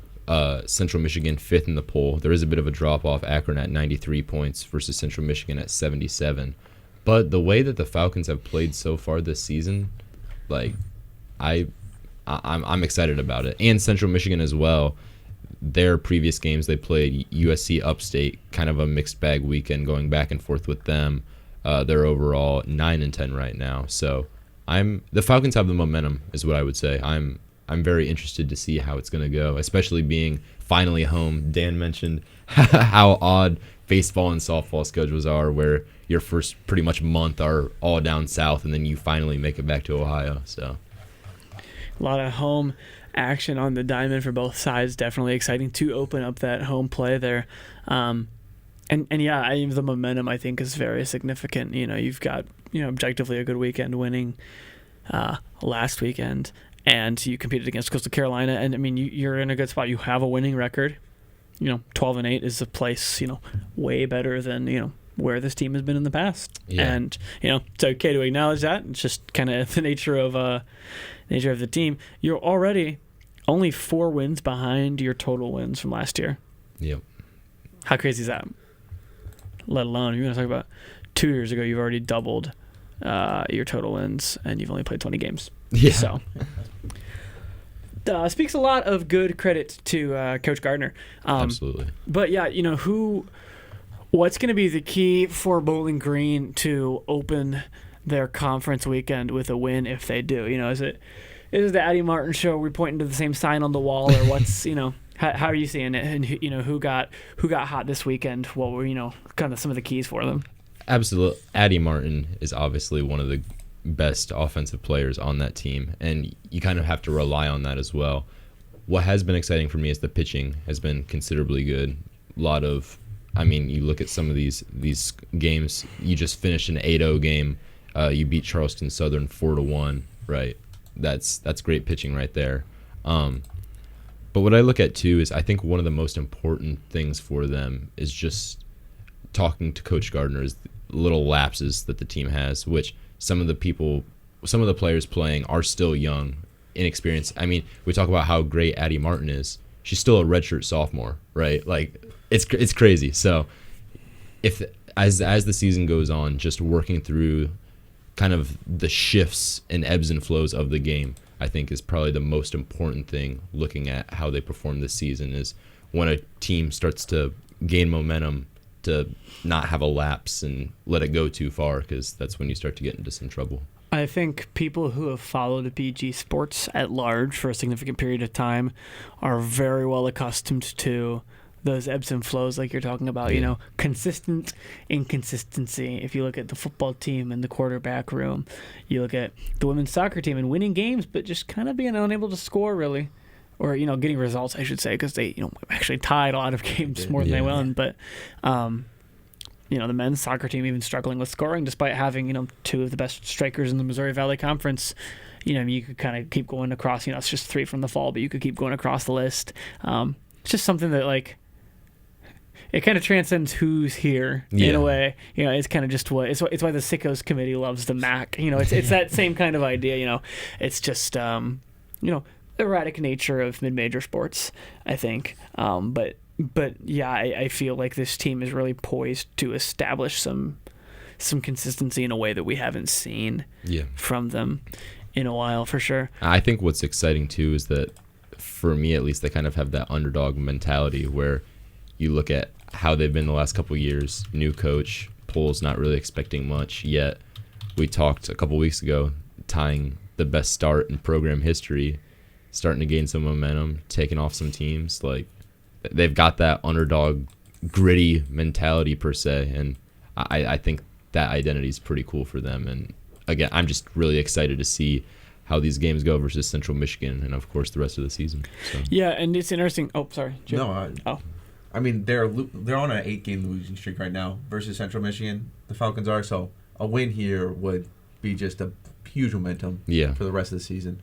Central Michigan 5th in the poll. There is a bit of a drop-off. Akron at 93 points versus Central Michigan at 77. But the way that the Falcons have played so far this season, I'm excited about it. And Central Michigan as well. Their previous games, they played USC Upstate, kind of a mixed bag weekend, going back and forth with them. They're overall 9-10 right now. So the Falcons have the momentum, is what I would say. I'm very interested to see how it's going to go, especially being finally home. Dan mentioned how odd baseball and softball schedules are, where your first pretty much month are all down south, and then you finally make it back to Ohio. So a lot of home action on the diamond for both sides. Definitely exciting to open up that home play there. And yeah, the momentum I think is very significant. You've got objectively a good weekend winning last weekend, and you competed against Coastal Carolina, and I mean you're in a good spot. You have a winning record. 12-8 is a place way better than where this team has been in the past. Yeah. And it's okay to acknowledge that. It's just kind of the nature of the team. You're already only 4 wins behind your total wins from last year. Yep. How crazy is that? Let alone, you're going to talk about 2 years ago, you've already doubled your total wins, and you've only played 20 games. Yeah. So, speaks a lot of good credit to Coach Gardner. Absolutely. But yeah, what's going to be the key for Bowling Green to open their conference weekend with a win if they do? Is it the Addie Martin show? Are we pointing to the same sign on the wall, or what's how are you seeing it? And who got hot this weekend? What were kind of some of the keys for them? Absolutely. Addie Martin is obviously one of the best offensive players on that team, and you kind of have to rely on that as well. What has been exciting for me is the pitching has been considerably good. A lot of, you look at some of these games. You just finished an 8-0 game. You beat Charleston Southern 4-1. Right, that's great pitching right there. But what I look at too is I think one of the most important things for them is just talking to Coach Gardner is little lapses that the team has, which some of the players playing are still young, inexperienced. We talk about how great Addie Martin is. She's still a redshirt sophomore, right? It's crazy. So if as the season goes on, just working through kind of the shifts and ebbs and flows of the game, I think is probably the most important thing looking at how they perform this season, is when a team starts to gain momentum, to not have a lapse and let it go too far, because that's when you start to get into some trouble. I think people who have followed BG sports at large for a significant period of time are very well accustomed to those ebbs and flows like you're talking about, consistent inconsistency. If you look at the football team and the quarterback room, you look at the women's soccer team and winning games, but just kind of being unable to score really, or, getting results, I should say, because they, actually tied a lot of games more than they won. But, the men's soccer team even struggling with scoring despite having, 2 of the best strikers in the Missouri Valley Conference. You could kind of keep going across, it's just 3 from the fall, but you could keep going across the list. It's just something that, it kind of transcends who's here in a way. It's kind of just it's why the Sickos committee loves the MAC. It's that same kind of idea. It's just erratic nature of mid-major sports, I think. But yeah, I feel like this team is really poised to establish some some consistency in a way that we haven't seen from them in a while, for sure. I think what's exciting too is that, for me at least, they kind of have that underdog mentality where you look at how they've been the last couple of years. New coach, polls not really expecting much yet. We talked a couple weeks ago, tying the best start in program history, starting to gain some momentum, taking off some teams. Like, they've got that underdog, gritty mentality per se, and I think that identity is pretty cool for them. And again, I'm just really excited to see how these games go versus Central Michigan, and of course the rest of the season. So. Yeah, and it's interesting. Oh, sorry, Jim. No, I mean they're on an 8-game losing streak right now versus Central Michigan. The Falcons are, so a win here would be just a huge momentum for the rest of the season.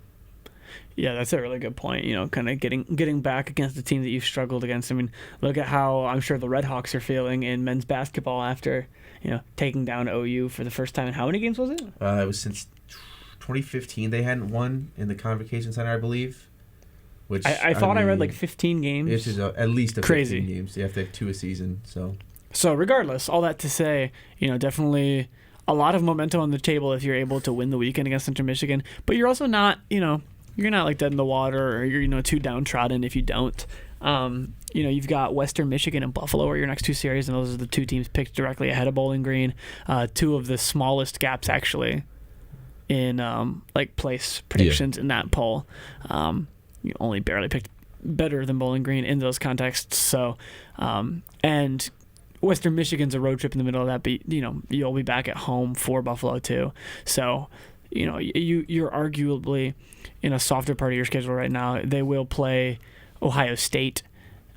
Yeah, that's a really good point. Kind of getting back against the team that you've struggled against. I mean, look at how I'm sure the Red Hawks are feeling in men's basketball after taking down OU for the first time. And how many games was it? It was since 2015 they hadn't won in the Convocation Center, I believe. Which I thought I read like 15 games. This is at least crazy 15 games. You have to have 2 a season. So regardless, all that to say, definitely a lot of momentum on the table if you're able to win the weekend against Central Michigan. But you're also not, you're not like dead in the water, or you're too downtrodden if you don't. You've got Western Michigan and Buffalo are your next 2 series, and those are the 2 teams picked directly ahead of Bowling Green. 2 of the smallest gaps actually in place predictions in that poll. You only barely picked better than Bowling Green in those contexts. So, and Western Michigan's a road trip in the middle of that, but you'll be back at home for Buffalo too. So, you're arguably in a softer part of your schedule right now. They will play Ohio State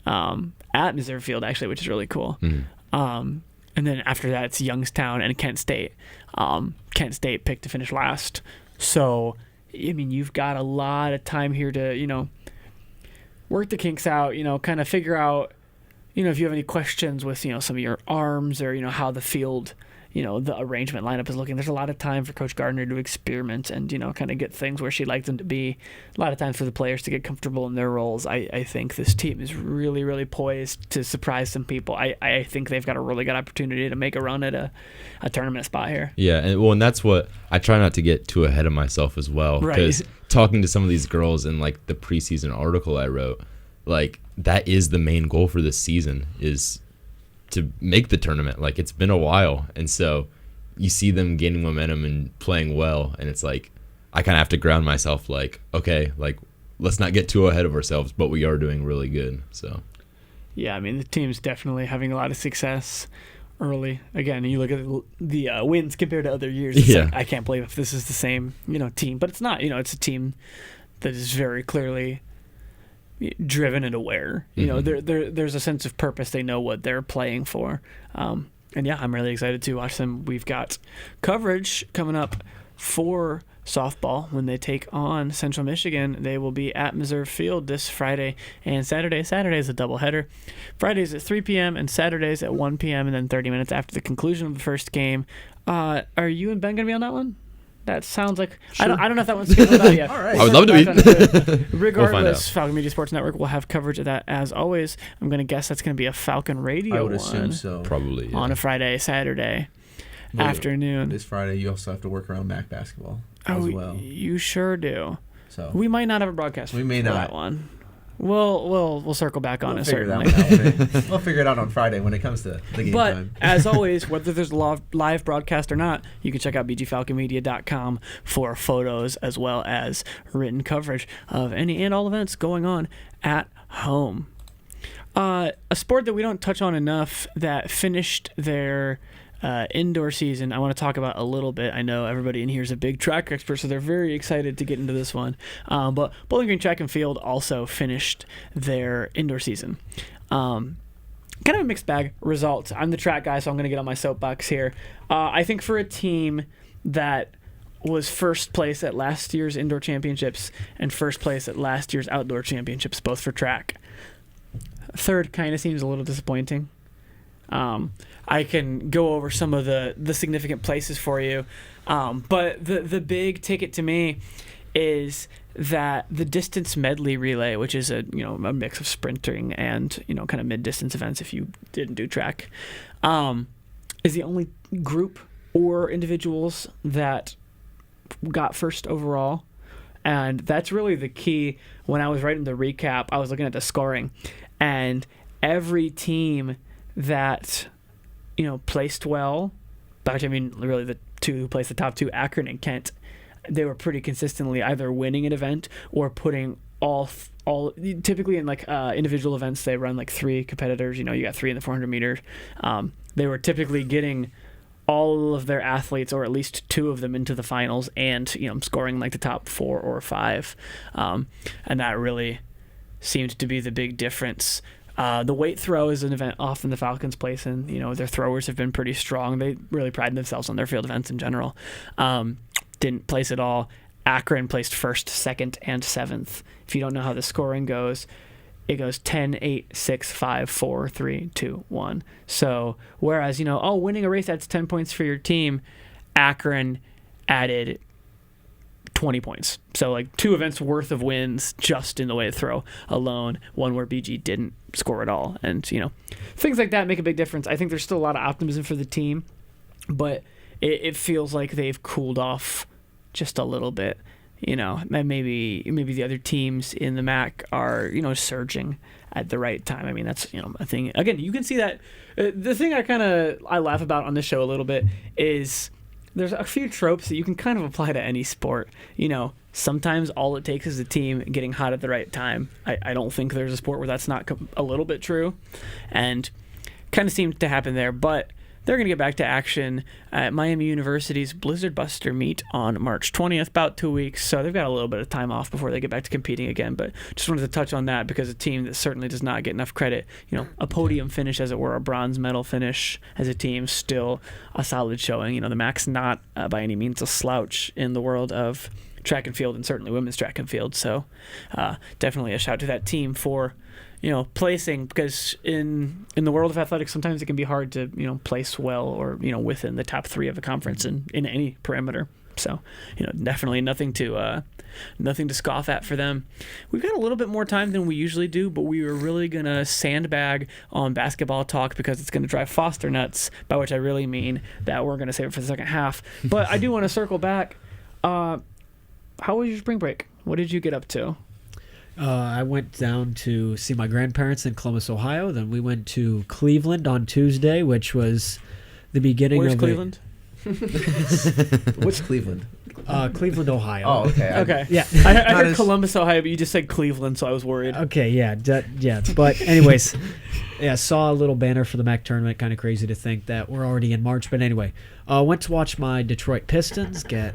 at Missouri Field, actually, which is really cool. And then after that, it's Youngstown and Kent State. Kent State picked to finish last. So, I mean, you've got a lot of time here to, work the kinks out, kind of figure out, if you have any questions with, some of your arms or, how the field, the arrangement lineup is looking. There's a lot of time for Coach Gardner to experiment and, kind of get things where she'd like them to be. A lot of time for the players to get comfortable in their roles. I think this team is really, really poised to surprise some people. I think they've got a really good opportunity to make a run at a tournament spot here. Yeah, and that's what I try not to get too ahead of myself as well. Because talking to some of these girls in like the preseason article I wrote, like that is the main goal for this season, is to make the tournament. Like, it's been a while, and so you see them gaining momentum and playing well, and it's like I kind of have to ground myself, like, okay, like let's not get too ahead of ourselves, but we are doing really good. So yeah, I mean, the team's definitely having a lot of success early. Again, you look at the wins compared to other years, it's like, I can't believe if this is the same team, but it's not. It's a team that is very clearly driven and aware. There's a sense of purpose. They know what they're playing for. And yeah, I'm really excited to watch them. We've got coverage coming up for softball when they take on Central Michigan. They will be at Missouri Field this Friday and Saturday. Saturday is a doubleheader. Fridays at 3 p.m. and Saturdays at 1 p.m. and then 30 minutes after the conclusion of the first game. Are you and Ben going to be on that one? That sounds like sure. I don't know if that one's scheduled out yet. All right. I would love to be. Regardless, Falcon Media Sports Network will have coverage of that as always. I'm going to guess that's going to be a Falcon Radio I would one assume so. Probably, yeah. On a Friday, Saturday afternoon. This Friday, you also have to work around MAC basketball as well. You sure do. So we might not have a broadcast. We may for not. That one. We'll circle back on it certainly. We'll figure it out on Friday when it comes to the game time. But as always, whether there's a live broadcast or not, you can check out bgfalconmedia.com for photos as well as written coverage of any and all events going on at home. A sport that we don't touch on enough that finished their indoor season, I want to talk about a little bit. I know everybody in here is a big track expert, so they're very excited to get into this one. But Bowling Green Track and Field also finished their indoor season. Kind of a mixed bag results. I'm the track guy, so I'm going to get on my soapbox here. I think for a team that was first place at last year's indoor championships and first place at last year's outdoor championships, both for track, third kind of seems a little disappointing. I can go over some of the significant places for you, but the big ticket to me is that the distance medley relay, which is a mix of sprinting and kind of mid distance events if you didn't do track, is the only group or individuals that got first overall. And that's really the key. When I was writing the recap, I was looking at the scoring, and every team that, placed well, but I mean, really the two who placed the top two, Akron and Kent, they were pretty consistently either winning an event or putting all typically in individual events, they run like 3 competitors. You got 3 in the 400 meters. They were typically getting all of their athletes, or at least 2 of them, into the finals, and scoring like the top 4 or 5, and that really seemed to be the big difference. The weight throw is an event often the Falcons place in. Their throwers have been pretty strong. They really pride themselves on their field events in general. Didn't place at all. Akron placed 1st, 2nd, and 7th. If you don't know how the scoring goes, it goes 10, 8, 6, 5, 4, 3, 2, 1. So whereas, winning a race, that's 10 points for your team, Akron added 20 points. So like 2 events worth of wins just in the weight throw alone, one where BG didn't score at all. And, things like that make a big difference. I think there's still a lot of optimism for the team, but it feels like they've cooled off just a little bit. And maybe the other teams in the MAC are, surging at the right time. I mean, that's, a thing. Again, you can see that. The thing I laugh about on this show a little bit is there's a few tropes that you can kind of apply to any sport. Sometimes all it takes is a team getting hot at the right time. I don't think there's a sport where that's not a little bit true, and kind of seemed to happen there. But they're going to get back to action at Miami University's Blizzard Buster meet on March 20th, about 2 weeks. So they've got a little bit of time off before they get back to competing again. But just wanted to touch on that because a team that certainly does not get enough credit, a podium finish, as it were, a bronze medal finish as a team, still a solid showing. The MAC's not by any means a slouch in the world of track and field, and certainly women's track and field. So definitely a shout to that team for placing, because in the world of athletics, sometimes it can be hard to, place well or, within the top 3 of a conference in any parameter. So, definitely nothing to scoff at for them. We've got a little bit more time than we usually do, but we were really going to sandbag on basketball talk because it's going to drive Foster nuts, by which I really mean that we're going to save it for the second half. But I do want to circle back. How was your spring break? What did you get up to? I went down to see my grandparents in Columbus, Ohio. Then we went to Cleveland on Tuesday, which was the beginning Where's of Cleveland? What's Cleveland? Cleveland, Ohio. Oh, okay. Okay. Yeah. I heard Columbus, Ohio, but you just said Cleveland, so I was worried. Okay, yeah. Yeah. But anyways, saw a little banner for the MAC tournament. Kind of crazy to think that we're already in March. But anyway, went to watch my Detroit Pistons get...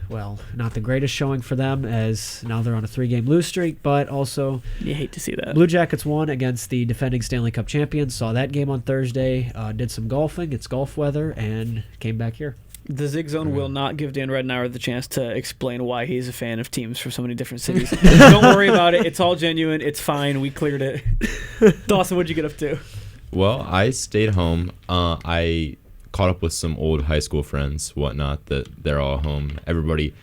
Well, not the greatest showing for them, as now they're on a 3-game lose streak, but also... You hate to see that. Blue Jackets won against the defending Stanley Cup champions. Saw that game on Thursday. Did some golfing. It's golf weather, and came back here. The Zig Zone will not give Dan Redenauer the chance to explain why he's a fan of teams from so many different cities. Don't worry about it. It's all genuine. It's fine. We cleared it. Dawson, what'd you get up to? Well, I stayed home. I caught up with some old high school friends, whatnot, that they're all home. Everybody,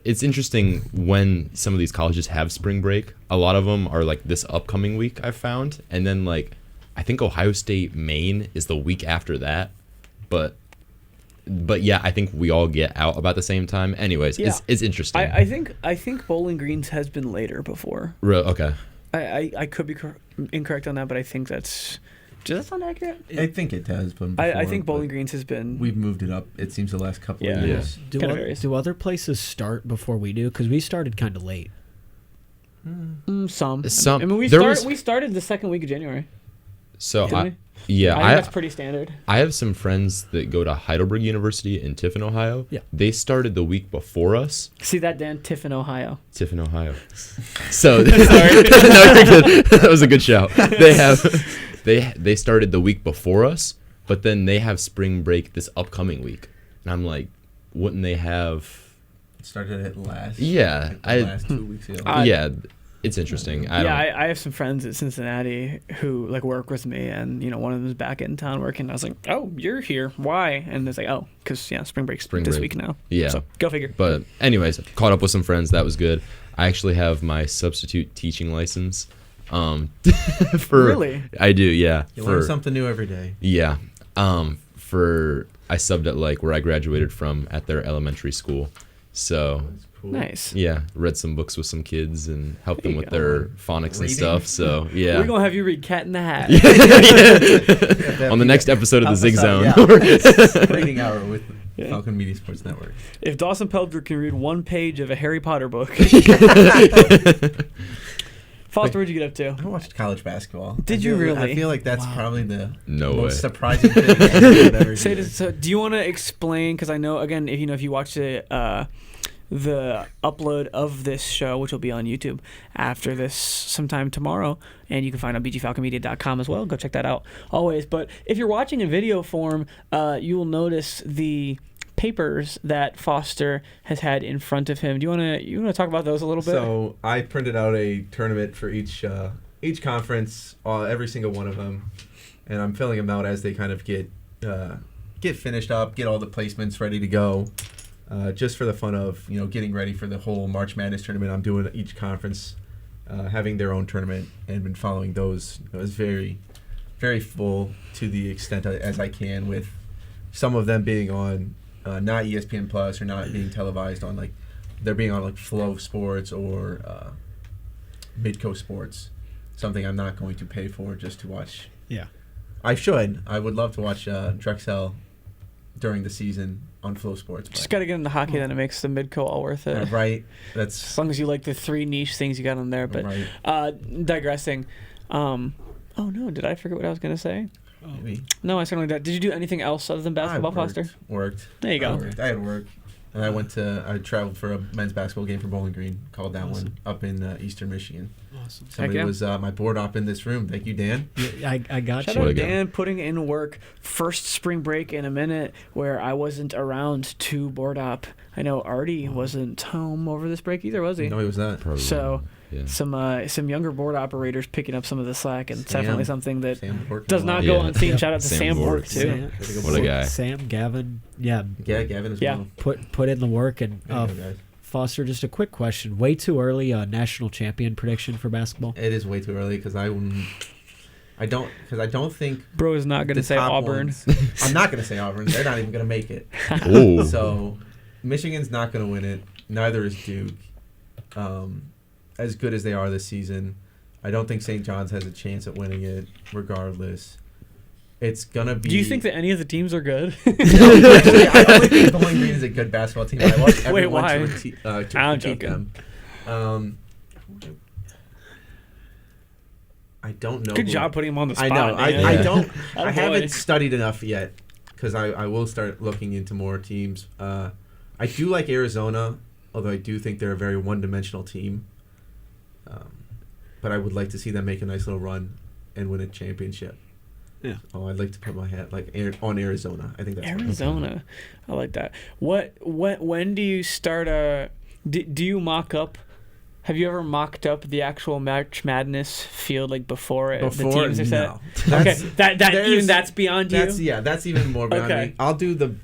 it's interesting when some of these colleges have spring break. A lot of them are like this upcoming week, I've found, and then like I think Ohio State, Maine is the week after that. But yeah, I think we all get out about the same time. Anyways, yeah. It's interesting. I think Bowling Green's has been later before. Okay. I could be incorrect on that, but I think that's... Does that sound accurate? I think it has been before, I think Bowling Green's has been... We've moved it up, it seems, the last couple of years. Do other places start before we do? Because we started kind of late. Some. I mean, we started the second week of January. So, I think that's pretty standard. I have some friends that go to Heidelberg University in Tiffin, Ohio. Yeah. They started the week before us. See that, Dan? Tiffin, Ohio. Tiffin, Ohio. So, sorry. No, you're good. That was a good shout. They started the week before us, but then they have spring break this upcoming week. And I'm like, wouldn't they have... It started at last. Yeah. Last 2 weeks ago. Yeah. It's interesting. I have some friends at Cincinnati who like work with me, and one of them is back in town working. I was like, "Oh, you're here? Why?" And it's like, "Oh, because spring break's this week now." Yeah, so go figure. But anyways, caught up with some friends. That was good. I actually have my substitute teaching license. Really? I do. Yeah. You learn something new every day. Yeah. I I subbed at like where I graduated from at their elementary school. So Cool. Nice. yeah, read some books with some kids and helped There them you with go. their phonics and Reading. stuff. So yeah. We're gonna have you read Cat in the Hat. On the next episode of the Zig Zone. Reading hour with Yeah. Falcon Media Sports Network. If Dawson Pelger can read one page of a Harry Potter book. Foster, what'd you get up to? I watched college basketball. Did you really? I feel like that's probably the No most way. surprising thing I've ever Say seen. this, so do you want to explain? Because I know, again, if you watch the upload of this show, which will be on YouTube after this sometime tomorrow, and you can find it on bgfalconmedia.com as well. Go check that out always. But if you're watching in video form, you will notice the papers that Foster has had in front of him. Do you want to talk about those a little bit? So I printed out a tournament for each conference, every single one of them, and I'm filling them out as they kind of get Finished up, get all the placements ready to go. Just for the fun of getting ready for the whole March Madness tournament. I'm doing each conference having their own tournament and been following those. It was very, very full to the extent as I can, with some of them being on not ESPN Plus or not being televised on they're being on Flow Sports or Midco Sports, something I'm not going to pay for just to watch. Yeah. I would love to watch Drexel during the season on Flow Sports. Just got to get into hockey, then it makes the Midco all worth it. Right. As That's long as you like the three niche things you got on there. But right. digressing. Oh no, did I forget what I was going to say? Maybe. No, I certainly did. Did you do anything else other than basketball, Foster? Worked. There you go. I had work. And I traveled for a men's basketball game for Bowling Green, called that one, up in eastern Michigan. Awesome. Somebody yeah. was my board op in this room. Thank you, Dan. Yeah, I got Shout you. out to a guy. Dan putting in work. First spring break in a minute where I wasn't around to board op. I know Artie wasn't home over this break either, was he? No, he was not. Probably. So yeah. some younger board operators picking up some of the slack, and Sam. definitely something that Sam worked does a not lot. go Yeah. unseen. Shout out to Sam Sam Bork. Bork too. What a guy. Sam, Gavin, yeah, Yeah, Gavin as Yeah. well. put in the work. And There you go, guys. Foster, just a quick question. Way too early national champion prediction for basketball? It is way too early because I don't think Bro is not going to the say top Auburn. ones- I'm not going to say Auburn. They're not even going to make it. Ooh. So Michigan's not going to win it. Neither is Duke. As good as they are this season, I don't think St. John's has a chance at winning it. Regardless, it's gonna be. Do you think that any of the teams are good? Actually, I don't think Bowling Green is a good basketball team. I want everyone why? to I'm critique joking. them. I don't know. Good who- job putting him on the I spot. know. man. I Yeah. don't. Attaboy. I haven't studied enough yet because I will start looking into more teams. I do like Arizona, although I do think they're a very one-dimensional team. But I would like to see them make a nice little run and win a championship. Yeah. Oh, I'd like to put my hat on Arizona. I think that's Arizona, I like that. When do you start do you mock up? Have you ever mocked up the actual March Madness field the Before, teams are set? no. Okay, there's- that's beyond you. That's even more beyond Okay. me. I'll do the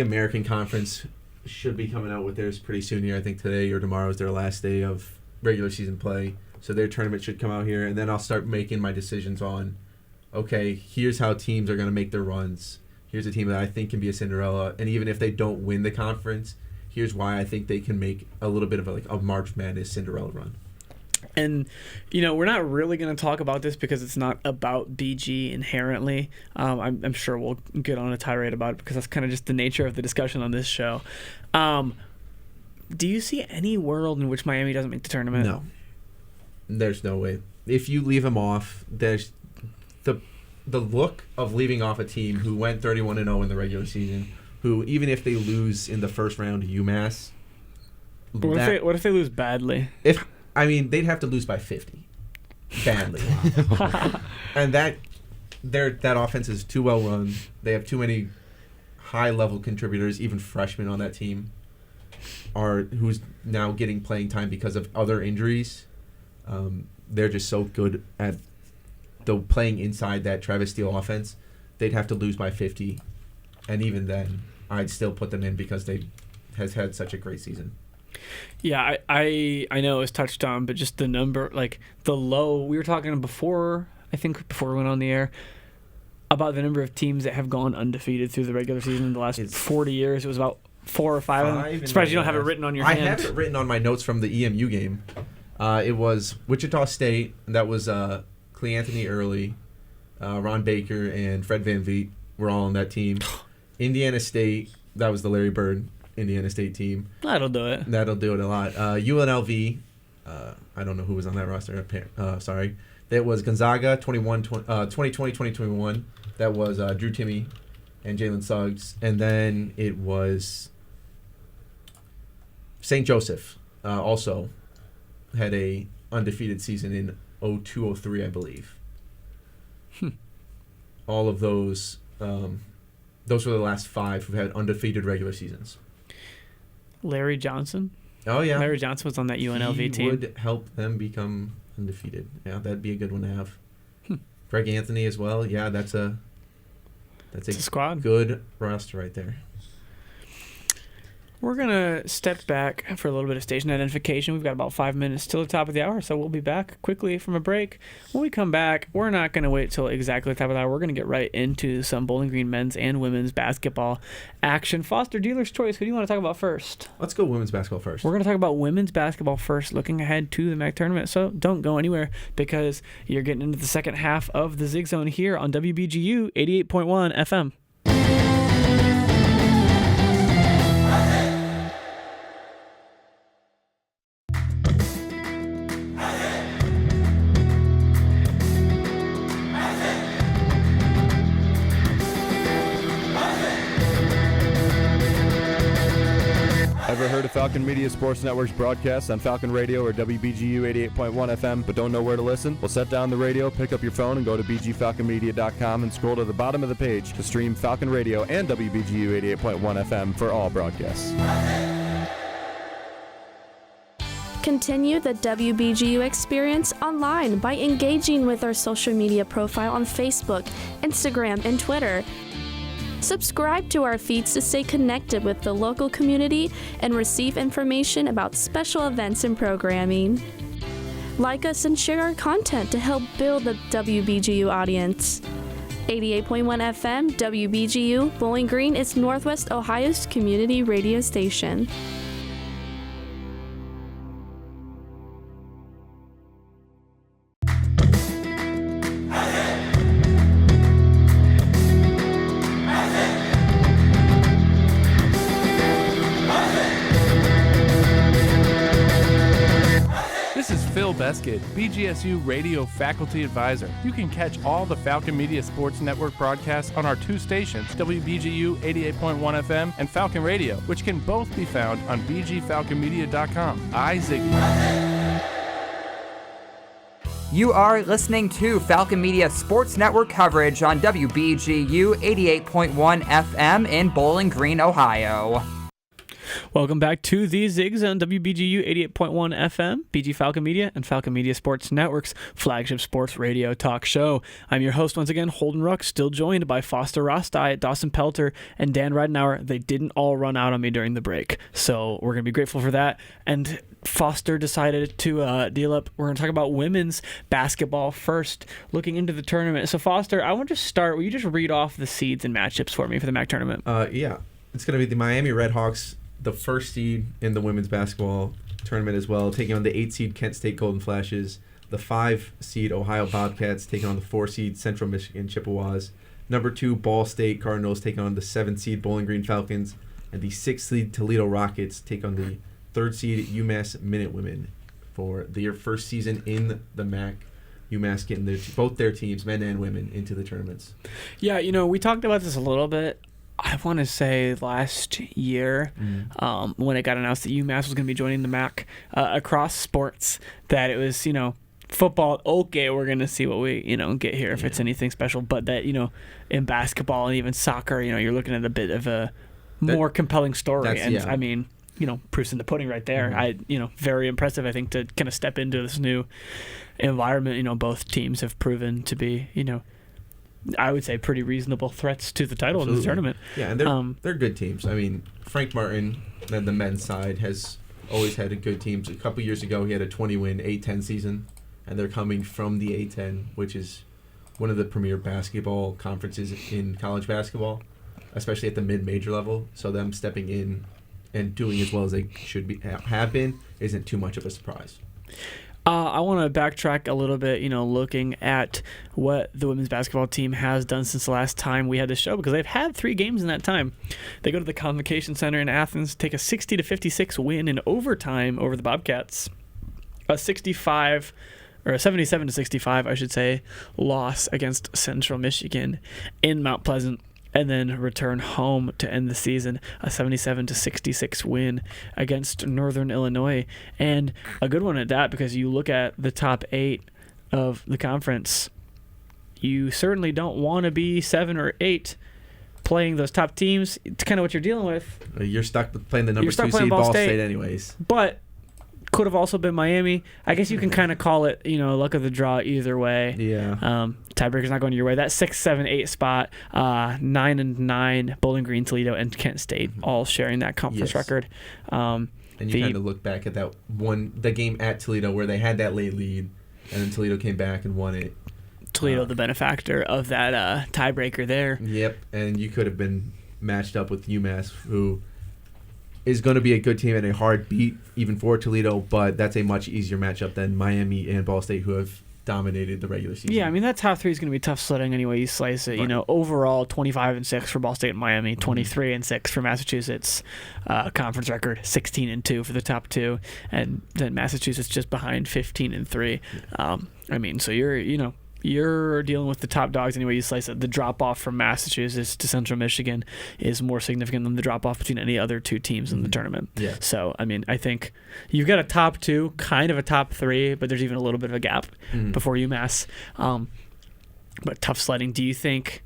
American Conference should be coming out with theirs pretty soon here. I think today or tomorrow is their last day of regular season play. So their tournament should come out here, and then I'll start making my decisions on, okay, here's how teams are going to make their runs. Here's a team that I think can be a Cinderella, and even if they don't win the conference, here's why I think they can make a little bit of a March Madness Cinderella run. And, we're not really going to talk about this because it's not about BG inherently. I'm sure we'll get on a tirade about it because that's kind of just the nature of the discussion on this show. Do you see any world in which Miami doesn't make the tournament? No. There's no way. If you leave them off, there's the look of leaving off a team who went 31-0 in the regular season, who even if they lose in the first round to UMass, But what if they lose badly? they'd have to lose by 50, badly, and that offense is too well run. They have too many high level contributors, even freshmen on that team, who's now getting playing time because of other injuries. They're just so good at playing inside that Travis Steele offense. They'd have to lose by 50, and even then, I'd still put them in because they has had such a great season. Yeah, I know it was touched on, but just the number, the low, we were talking before we went on the air, about the number of teams that have gone undefeated through the regular season in the last 40 years. It was about 4 or 5 of them. Surprised you don't have it written on your hand. I have it written on my notes from the EMU game. It was Wichita State. That was Cleanthony Early, Ron Baker, and Fred Van Vliet were all on that team. Indiana State. That was the Larry Bird Indiana State team. That'll do it. That'll do it a lot. UNLV. I don't know who was on that roster. Sorry. That was Gonzaga 2020-2021. That was Drew Timme and Jalen Suggs. And then it was St. Joseph also had a undefeated season in 02-03, I believe. All of those were the last 5 who had undefeated regular seasons. Larry Johnson? Oh, yeah. Larry Johnson was on that UNLV team. He would help them become undefeated. Yeah, that'd be a good one to have. Greg Anthony as well. Yeah, that's a squad. Good roster right there. We're going to step back for a little bit of station identification. We've got about 5 minutes till the top of the hour, so we'll be back quickly from a break. When we come back, we're not going to wait till exactly the top of the hour. We're going to get right into some Bowling Green men's and women's basketball action. Foster, dealer's choice. Who do you want to talk about first? Let's go women's basketball first. We're going to talk about women's basketball first, looking ahead to the MAC tournament. So don't go anywhere because you're getting into the second half of the Zig Zone here on WBGU 88.1 FM. Ever heard of Falcon Media Sports Network's broadcast on Falcon Radio or WBGU 88.1 FM but don't know where to listen? Well, set down the radio, pick up your phone, and go to bgfalconmedia.com and scroll to the bottom of the page to stream Falcon Radio and WBGU 88.1 FM for all broadcasts. Continue the WBGU experience online by engaging with our social media profile on Facebook, Instagram, and Twitter. Subscribe to our feeds to stay connected with the local community and receive information about special events and programming. Like us and share our content to help build the WBGU audience. 88.1 FM, WBGU, Bowling Green is Northwest Ohio's community radio station. Beskid, BGSU Radio Faculty Advisor. You can catch all the Falcon Media Sports Network broadcasts on our 2 stations, WBGU 88.1 FM and Falcon Radio, which can both be found on bgfalconmedia.com. Ziggy. You are listening to Falcon Media Sports Network coverage on WBGU 88.1 FM in Bowling Green, Ohio. Welcome back to the Zig Zone, WBGU 88.1 FM, BG Falcon Media, and Falcon Media Sports Network's flagship sports radio talk show. I'm your host once again, Holden Ruck, still joined by Foster Rostai, Dawson Pelter, and Dan Ridenauer. They didn't all run out on me during the break, so we're going to be grateful for that. And Foster decided to deal up. We're going to talk about women's basketball first, looking into the tournament. So Foster, I want to start. Will you just read off the seeds and matchups for me for the MAC tournament? Yeah. It's going to be the Miami Redhawks, the 1st seed in the women's basketball tournament as well, taking on the 8 seed Kent State Golden Flashes, the 5 seed Ohio Bobcats taking on the 4 seed Central Michigan Chippewas, number 2 Ball State Cardinals taking on the 7 seed Bowling Green Falcons, and the 6 seed Toledo Rockets take on the 3rd seed UMass Minutewomen for their first season in the MAC. UMass getting both their teams, men and women, into the tournaments. Yeah, we talked about this a little bit. I want to say last year when it got announced that UMass was going to be joining the MAC across sports, that it was, football, okay, we're going to see what we, get here if it's anything special. But that, in basketball and even soccer, you're looking at a bit of a more compelling story. And, I mean, proof's in the pudding right there. Very impressive, I think, to kind of step into this new environment. Both teams have proven to be, I would say pretty reasonable threats to the title in this tournament. Yeah, and they're good teams. I mean, Frank Martin, the men's side, has always had a good teams. A couple years ago, he had a 20-win A-10 season, and they're coming from the A-10, which is one of the premier basketball conferences in college basketball, especially at the mid-major level. So them stepping in and doing as well as they should have been isn't too much of a surprise. I want to backtrack a little bit, looking at what the women's basketball team has done since the last time we had this show, because they've had 3 games in that time. They go to the Convocation Center in Athens, take a 60-56 win in overtime over the Bobcats, a 77-65, I should say, loss against Central Michigan in Mount Pleasant, and then return home to end the season, a 77-66 win against Northern Illinois. And a good one at that, because you look at the top 8 of the conference, you certainly don't want to be 7 or 8 playing those top teams. It's kind of what you're dealing with. You're stuck with playing the number 2 playing seed Ball Ball State. State anyways. But could have also been Miami. I guess you can kind of call it, luck of the draw either way. Yeah. Tiebreaker's not going your way. That 6, 7, 8 spot, 9 and 9, Bowling Green, Toledo, and Kent State all sharing that conference record. And you kind of look back at the game at Toledo where they had that late lead, and then Toledo came back and won it. Toledo, the benefactor of that tiebreaker there. Yep, and you could have been matched up with UMass, who is going to be a good team and a hard beat even for Toledo, but that's a much easier matchup than Miami and Ball State, who have dominated the regular season. Yeah, I mean, that top 3 is going to be tough sledding any way you slice it. Right. Overall 25-6 for Ball State and Miami, 23-6 for Massachusetts. Conference record 16-2 for the top 2, and then Massachusetts just behind 15-3. I mean, so you're dealing with the top dogs any way you slice it. The drop-off from Massachusetts to Central Michigan is more significant than the drop-off between any other 2 teams in the tournament. Yeah. So, I mean, I think you've got a top 2, kind of a top 3, but there's even a little bit of a gap before UMass. But tough sledding. Do you think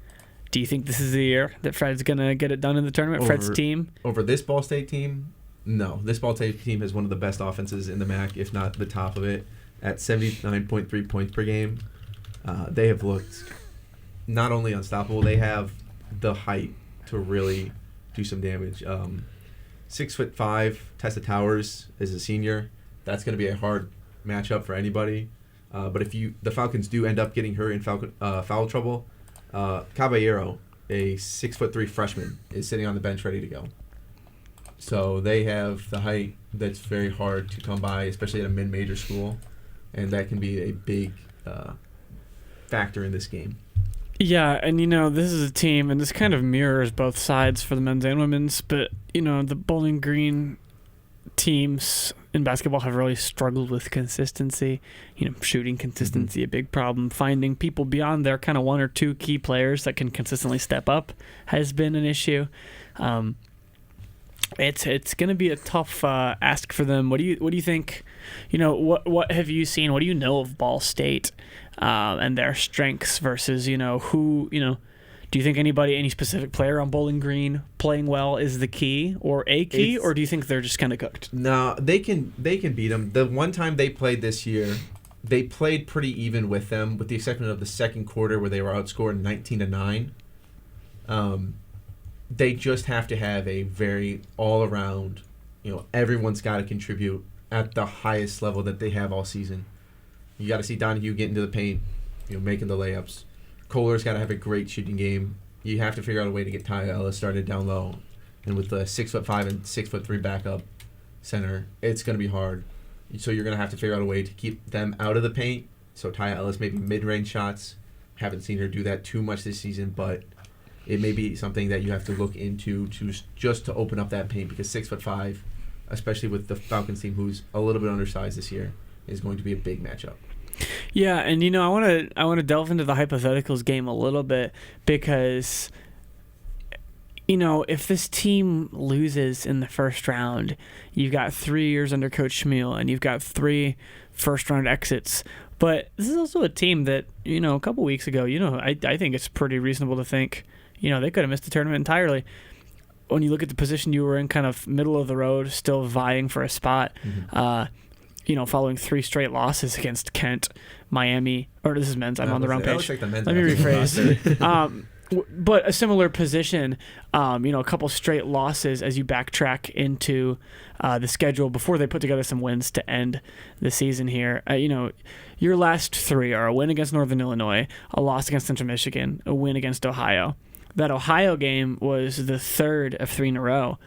this is the year that Fred's going to get it done in the tournament? Fred's team? Over this Ball State team? No. This Ball State team has one of the best offenses in the MAC, if not the top of it, at 79.3 points per game. They have looked not only unstoppable, they have the height to really do some damage. 6'5", Tessa Towers is a senior. That's going to be a hard matchup for anybody. But if the Falcons do end up getting her in foul trouble, Caballero, a 6'3" freshman, is sitting on the bench ready to go. So they have the height that's very hard to come by, especially at a mid-major school, and that can be a big factor in this game. Yeah, and this is a team, and this kind of mirrors both sides for the men's and women's, but the Bowling Green teams in basketball have really struggled with consistency. Shooting consistency, a big problem. Finding people beyond their kind of 1 or 2 key players that can consistently step up has been an issue. It's going to be a tough ask for them. What do you think? What have you seen? What do you know of Ball State and their strengths versus who? Do you think any specific player on Bowling Green playing well is the key or a key, or do you think they're just kind of cooked? No, they can beat them. The one time they played this year, they played pretty even with them, with the exception of the second quarter where they were outscored 19-9. They just have to have a very all-around, everyone's got to contribute at the highest level that they have all season. You got to see Donahue get into the paint, making the layups. Kohler's got to have a great shooting game. You have to figure out a way to get Ty Ellis started down low. And with the 6'5" and 6'3" backup center, it's going to be hard. So you're going to have to figure out a way to keep them out of the paint. So Ty Ellis, maybe mid-range shots. Haven't seen her do that too much this season, but it may be something that you have to look into just to open up that paint, because 6'5", especially with the Falcons team, who's a little bit undersized this year, is going to be a big matchup. Yeah, and I want to delve into the hypotheticals game a little bit, because if this team loses in the first round, you've got 3 years under Coach Schmiel, and you've got 3 first-round exits. But this is also a team that, a couple weeks ago, I think it's pretty reasonable to think, they could have missed the tournament entirely. When you look at the position you were in, kind of middle of the road, still vying for a spot, following 3 straight losses against Kent, Miami, or this is men's, I'm on the wrong page. That looks like the men's. Let me rephrase. But a similar position, a couple straight losses as you backtrack into the schedule before they put together some wins to end the season here. Your last three are a win against Northern Illinois, a loss against Central Michigan, a win against Ohio. That Ohio game was the third of three in a row.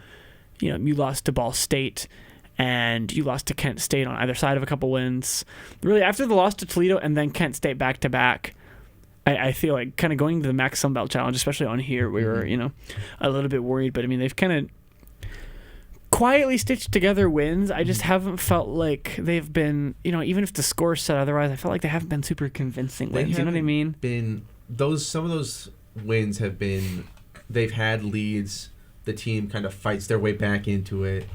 You lost to Ball State, and you lost to Kent State on either side of a couple wins. Really, after the loss to Toledo and then Kent State back-to-back, I feel like kind of going to the Max Sunbelt Challenge, especially on here, we were, a little bit worried. But, they've kind of quietly stitched together wins. I just haven't felt like they've been, even if the score said otherwise, I felt like they haven't been super convincing wins. You know what I mean? Some of those wins have been, they've had leads, the team kind of fights their way back into it,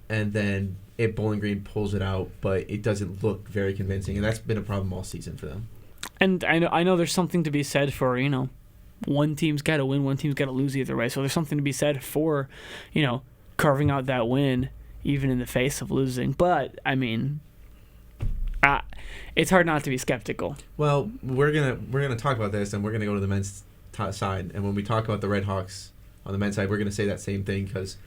and then Bowling Green pulls it out, but it doesn't look very convincing, and that's been a problem all season for them. And I know there's something to be said for, one team's got to win, one team's got to lose either way. So there's something to be said for, carving out that win even in the face of losing. But, it's hard not to be skeptical. Well, we're gonna talk about this, and we're going to go to the men's side. And when we talk about the Red Hawks on the men's side, we're going to say that same thing because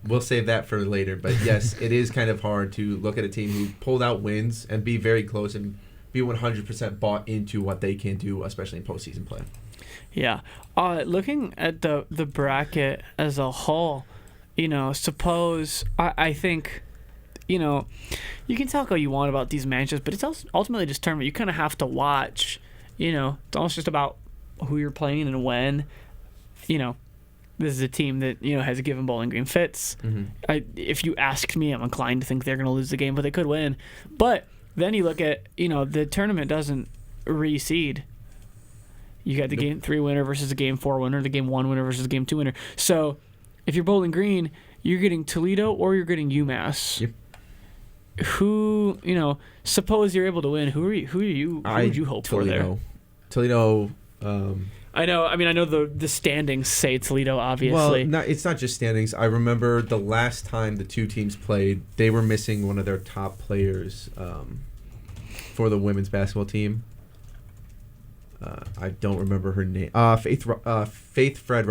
we'll save that for later. But, yes, it is kind of hard to look at a team who pulled out wins and be very close and be 100% bought into what they can do, especially in postseason play. Yeah. Looking at the bracket as a whole, suppose I think, you can talk all you want about these matches, but it's ultimately just tournament. You kind of have to watch, it's almost just about who you're playing and when. This is a team that, has given Bowling Green fits. Mm-hmm. If you asked me, I'm inclined to think they're going to lose the game, but they could win. But then you look at, the tournament doesn't reseed. You got the game 3 winner versus the game 4 winner, the game 1 winner versus the game 2 winner. So if you're Bowling Green, you're getting Toledo or you're getting UMass. Yep. Who, suppose you're able to win, who would you hope for there? Toledo. I know. I know the standings say Toledo, obviously. Well, it's not just standings. I remember the last time the two teams played, they were missing one of their top players for the women's basketball team. I don't remember her name. Faith Fred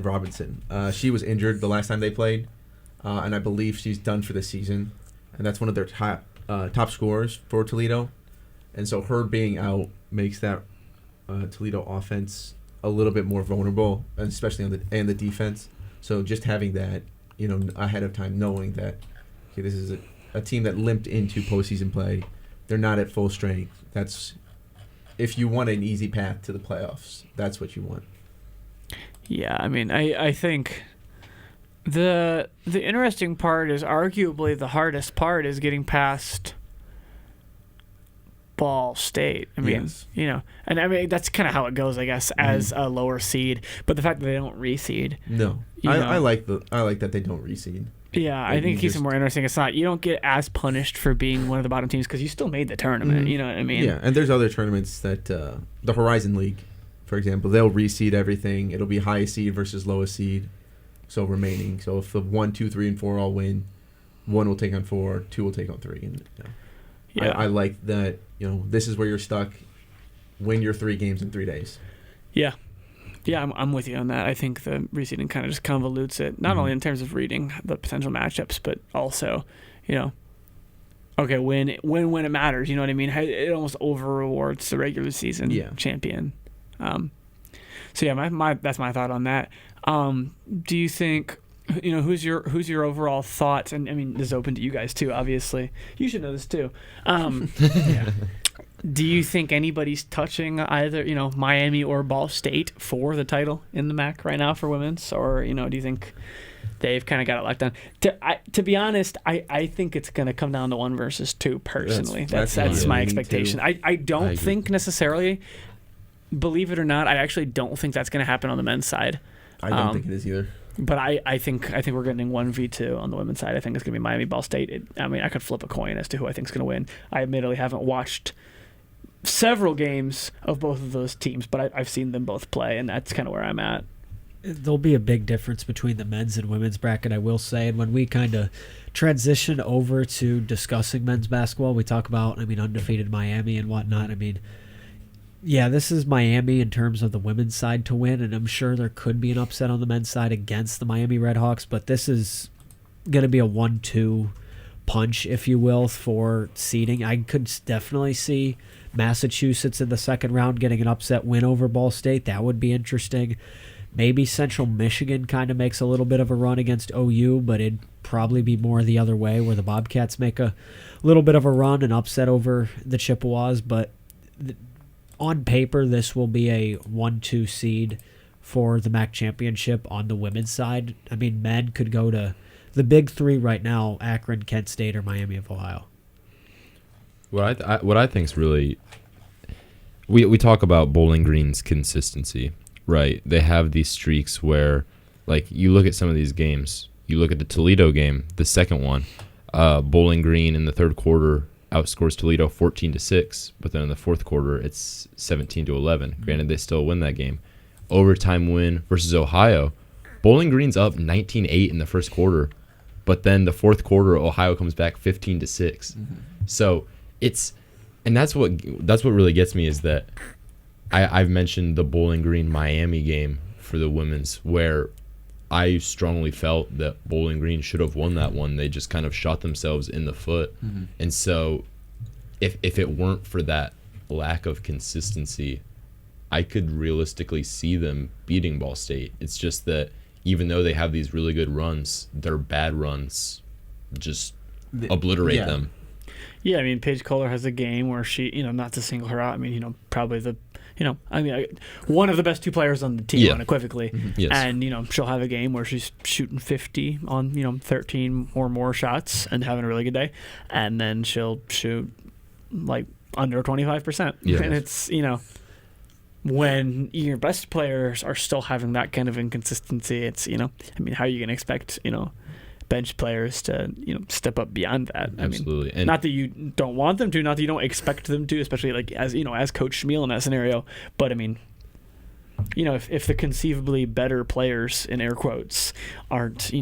Robinson. She was injured the last time they played, and I believe she's done for the season. And that's one of their top scorers for Toledo. And so her being out makes that Toledo offense a little bit more vulnerable, especially on the defense. So just having that, ahead of time, knowing that this is a team that limped into postseason play, they're not at full strength. That's if you want an easy path to the playoffs, that's what you want. Yeah, I think the interesting part is arguably the hardest part is getting past Ball State. Yes. And that's kind of how it goes, I guess, as a lower seed. But the fact that they don't reseed. No, I like that they don't reseed. Yeah, I think it keeps it more interesting. It's not, you don't get as punished for being one of the bottom teams because you still made the tournament. Mm-hmm. You know what I mean? Yeah, and there's other tournaments that the Horizon League, for example, they'll reseed everything. It'll be highest seed versus lowest seed. So remaining. So if the 1, 2, 3, and 4 all win, 1 will take on 4, 2 will take on 3. And yeah. I like that. This is where you're stuck. Win your 3 games in 3 days. Yeah. Yeah, I'm with you on that. I think the reseeding kind of just convolutes it, not only in terms of reading the potential matchups, but also, okay, when it matters. You know what I mean? It almost over rewards the regular season champion. So yeah, that's my thought on that. Do you think, who's your overall thoughts? And this is open to you guys too. Obviously, you should know this too. Yeah. Do you think anybody's touching either, Miami or Ball State for the title in the MAC right now for women's? Or, do you think they've kind of got it locked down? To be honest, I think it's going to come down to 1 versus 2 personally. That's my expectation. I don't think necessarily, believe it or not, I actually don't think that's going to happen on the men's side. I don't think it is either. But I think we're getting 1v2 on the women's side. I think it's going to be Miami, Ball State. I could flip a coin as to who I think is going to win. I admittedly haven't watched several games of both of those teams, but I've seen them both play, and that's kind of where I'm at. There'll be a big difference between the men's and women's bracket, I will say. And when we kind of transition over to discussing men's basketball, we talk about, undefeated Miami and whatnot. Yeah, this is Miami in terms of the women's side to win, and I'm sure there could be an upset on the men's side against the Miami Redhawks, but this is going to be a 1-2 punch, if you will, for seeding. I could definitely see Massachusetts in the second round getting an upset win over Ball State. That would be interesting. Maybe Central Michigan kind of makes a little bit of a run against OU, but it'd probably be more the other way where the Bobcats make a little bit of a run and upset over the Chippewas. But on paper, this will be a 1-2 seed for the MAC championship on the women's side. I mean, men could go to the big three right now: Akron, Kent State, or Miami of Ohio. What I think is really, we talk about Bowling Green's consistency, right? They have these streaks where, like, you look at some of these games. You look at the Toledo game, the second one. Bowling Green in the third quarter outscores Toledo 14-6, but then in the fourth quarter it's 17-11. Granted, they still win that game. Overtime win versus Ohio. Bowling Green's up 19-8 in the first quarter, but then the fourth quarter Ohio comes back 15-6. So and that's what really gets me is that I've mentioned the Bowling Green Miami game for the women's, where I strongly felt that Bowling Green should have won that one. They just kind of shot themselves in the foot. And so if it weren't for that lack of consistency, I could realistically see them beating Ball State. It's just that even though they have these really good runs, their bad runs just obliterate them. Yeah, I mean, Paige Kohler has a game where she, not to single her out, I mean, probably one of the best two players on the team unequivocally. Yes. And, she'll have a game where she's shooting 50 on, 13 or more shots and having a really good day. And then she'll shoot, like, under 25%. Yeah. And it's, when your best players are still having that kind of inconsistency, it's, how are you going to expect, bench players to step up beyond that? Absolutely. And not that you don't want them to, not that you don't expect them to, especially like as Coach Schmiel in that scenario. But if the conceivably better players in air quotes aren't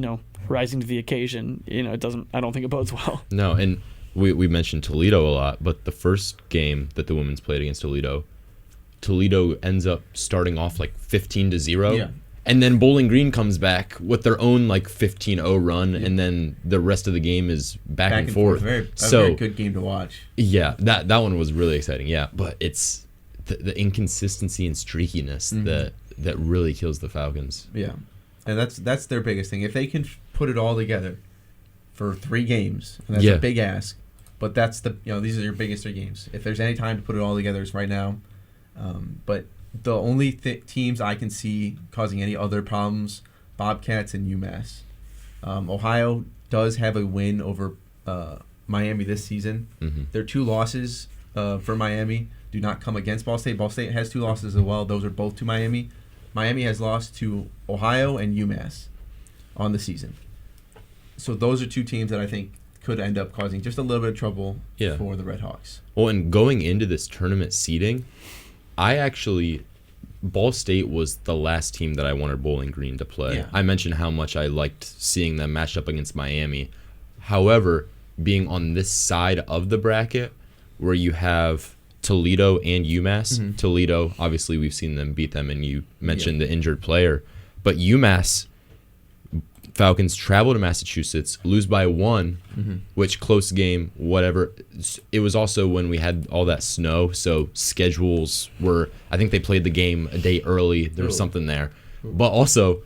rising to the occasion, it doesn't. I don't think it bodes well. No, and we mentioned Toledo a lot, but the first game that the women's played against Toledo ends up starting off like 15-0. Yeah. And then Bowling Green comes back with their own like 15-0 run, and then the rest of the game is back and forth. A very good game to watch. Yeah, that one was really exciting. Yeah, but it's the inconsistency and streakiness that really kills the Falcons. Yeah, and that's their biggest thing. If they can put it all together for 3 games, and that's a big ask, but that's these are your biggest 3 games. If there's any time to put it all together, it's right now. But the only teams I can see causing any other problems, Bobcats and UMass. Ohio does have a win over Miami this season. Their 2 losses for Miami do not come against Ball State. Ball State has 2 losses as well. Those are both to Miami. Miami has lost to Ohio and UMass on the season. So those are 2 teams that I think could end up causing just a little bit of trouble for the Redhawks. Well, and going into this tournament seeding, Ball State was the last team that I wanted Bowling Green to play. Yeah. I mentioned how much I liked seeing them matched up against Miami. However, being on this side of the bracket where you have Toledo and UMass, Toledo, obviously we've seen them beat them, and you mentioned the injured player. But UMass, Falcons travel to Massachusetts, lose by 1, which close game, whatever. It was also when we had all that snow, so schedules were, I think they played the game a day early. There was something there. But also,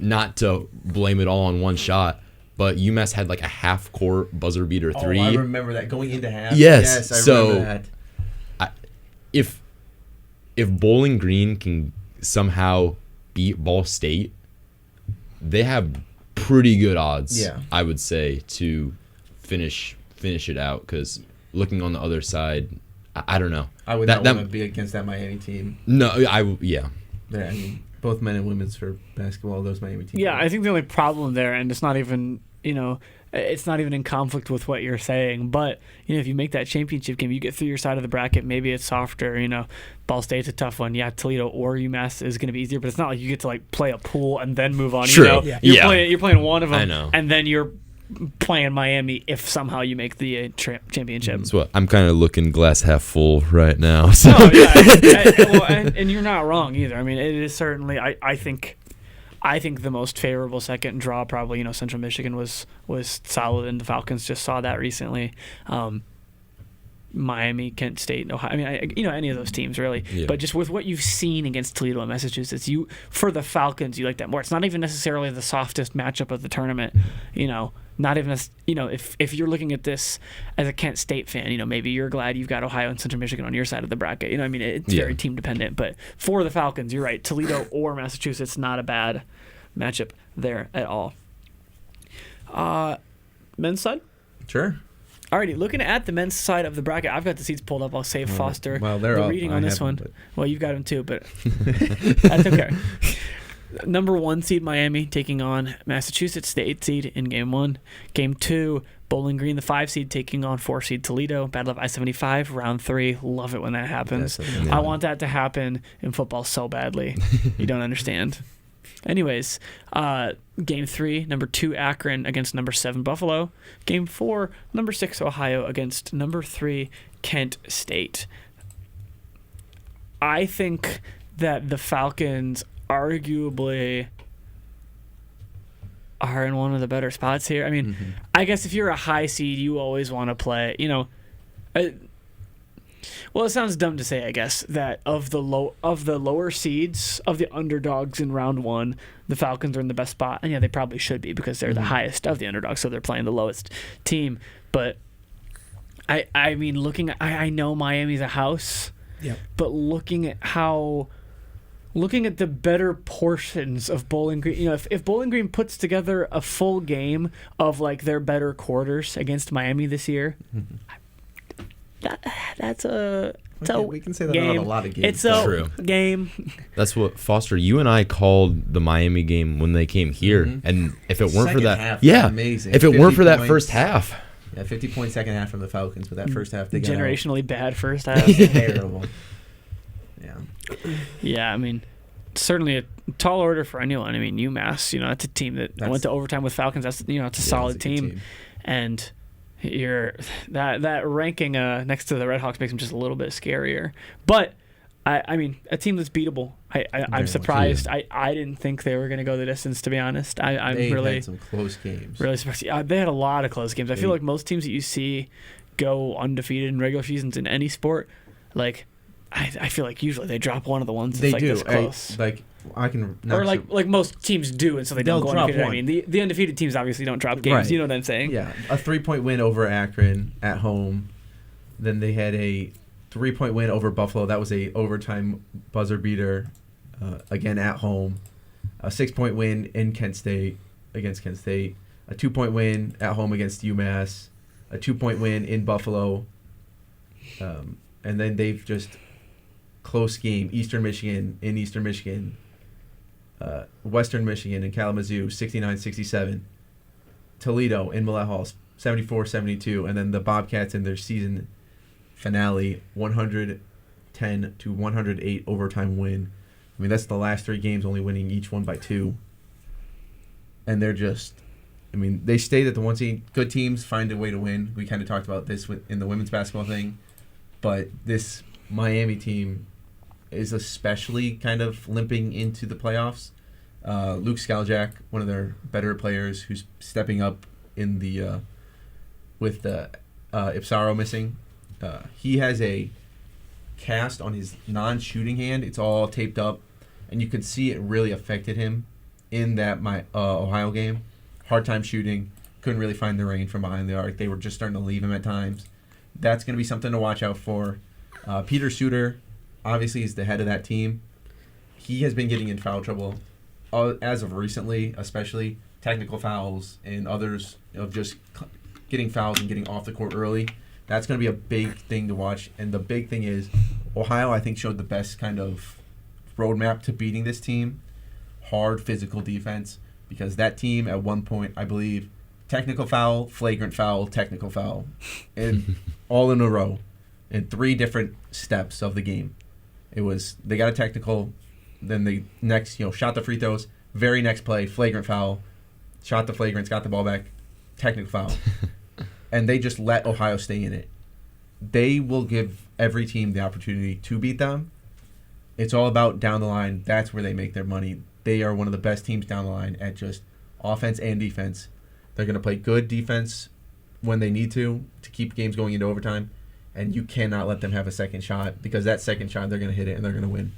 not to blame it all on one shot, but UMass had like a half-court buzzer beater 3. I remember that going into half. Yes, I remember that. If Bowling Green can somehow beat Ball State, they have pretty good odds, I would say, to finish it out, because looking on the other side, I don't know. I would not want to be against that Miami team. No, Yeah, I mean, both men and women's for basketball, those Miami teams. Yeah, I think the only problem there, and it's not even, it's not even in conflict with what you're saying, but, if you make that championship game, you get through your side of the bracket, maybe it's softer, Ball State's a tough one. Yeah, Toledo or UMass is going to be easier, but it's not like you get to, like, play a pool and then move on. True. You're playing one of them, I know. and then you're playing Miami if somehow you make the championship. So I'm kind of looking glass half full right now. So. No, yeah, and you're not wrong either. I mean, it is certainly. I think the most favorable second draw probably. Central Michigan was solid, and the Falcons just saw that recently. Miami, Kent State, Ohio. I mean, any of those teams really. Yeah. But just with what you've seen against Toledo and Massachusetts, for the Falcons, you like that more. It's not even necessarily the softest matchup of the tournament. Not even if you're looking at this as a Kent State fan, maybe you're glad you've got Ohio and Central Michigan on your side of the bracket. It's very team dependent. But for the Falcons, you're right. Toledo or Massachusetts, not a bad matchup there at all. Men's side. Sure. Alrighty, looking at the men's side of the bracket, I've got the seats pulled up. I'll save Foster they're the up. reading I on this have one. them, Well, you've got them too, but that's okay. Number 1 seed Miami taking on Massachusetts, the 8 seed in Game 1. Game 2, Bowling Green, the 5 seed taking on 4 seed Toledo. Battle of I-75, round 3. Love it when that happens. I want that to happen in football so badly. You don't understand. Anyways, Game 3, number 2 Akron against number 7 Buffalo. Game 4, number 6 Ohio against number 3 Kent State. I think that the Falcons arguably are in one of the better spots here. I mean, I guess if you're a high seed, you always want to play, well, it sounds dumb to say, I guess, that of the lower seeds, of the underdogs in round 1, the Falcons are in the best spot. And yeah, they probably should be because they're the highest of the underdogs, so they're playing the lowest team. But I mean, I know Miami's a house, but looking at the better portions of Bowling Green, if Bowling Green puts together a full game of like their better quarters against Miami this year, that's we can say that game. about a lot of games. It's a True. game. That's what Foster. You and I called the Miami game when they came here, and if it weren't for Second that, half was amazing. if it weren't for that 50 first points. half, 50-point second half from the Falcons, but that first half they got Generationally bad first half. terrible. Yeah. Yeah, I mean, certainly a tall order for anyone. I mean, UMass, that's a team that went to overtime with Falcons. That's it's a solid that's a good team, and that ranking next to the Redhawks makes them just a little bit scarier. But I mean, a team that's beatable. I'm surprised. I didn't think they were going to go the distance. To be honest, I'm They really had some close games. really surprised. They had a lot of close games. I feel like most teams that you see go undefeated in regular seasons in any sport, like I feel like usually they drop one of the ones that's They like do. this close. I can Or like most teams do, and so they don't They'll go drop undefeated. one. I mean, the undefeated teams obviously don't drop games. Right. You know what I'm saying? Yeah, a 3-point win over Akron at home. Then they had a 3-point win over Buffalo. That was a overtime buzzer beater, again at home. A 6-point win in Kent State against Kent State. A 2-point win at home against UMass. A 2-point win in Buffalo. And then they've just close game. Eastern Michigan in Eastern Michigan. Western Michigan in Kalamazoo, 69-67. Toledo in Millett Hall, 74-72. And then the Bobcats in their season finale, 110-108 overtime win. I mean, that's the last 3 games, only winning each one by 2. And they're just, I mean, they stayed at the 1 seed. Good teams find a way to win. We kind of talked about this in the women's basketball thing. But this Miami team is especially kind of limping into the playoffs. Luke Skaljak, one of their better players, who's stepping up in the with the Ipsaro missing. He has a cast on his non-shooting hand. It's all taped up, and you could see it really affected him in that Ohio game. Hard time shooting. Couldn't really find the rain from behind the arc. They were just starting to leave him at times. That's going to be something to watch out for. Peter Suter, obviously, is the head of that team. He has been getting in foul trouble as of recently, especially technical fouls and others of just getting fouls and getting off the court early. That's going to be a big thing to watch. And the big thing is Ohio, I think, showed the best kind of roadmap to beating this team. Hard physical defense, because that team at one point, I believe, technical foul, flagrant foul, technical foul, and all in a row in 3 different steps of the game. It was, they got a technical, then the next, shot the free throws, very next play, flagrant foul, shot the flagrants, got the ball back, technical foul, and they just let Ohio stay in it, they will give every team the opportunity to beat them. It's all about down the line. That's where they make their money. They are one of the best teams down the line at just offense and defense. They're going to play good defense when they need to keep games going into overtime, and you cannot let them have a second shot, because that second shot, they're going to hit it and they're going to win.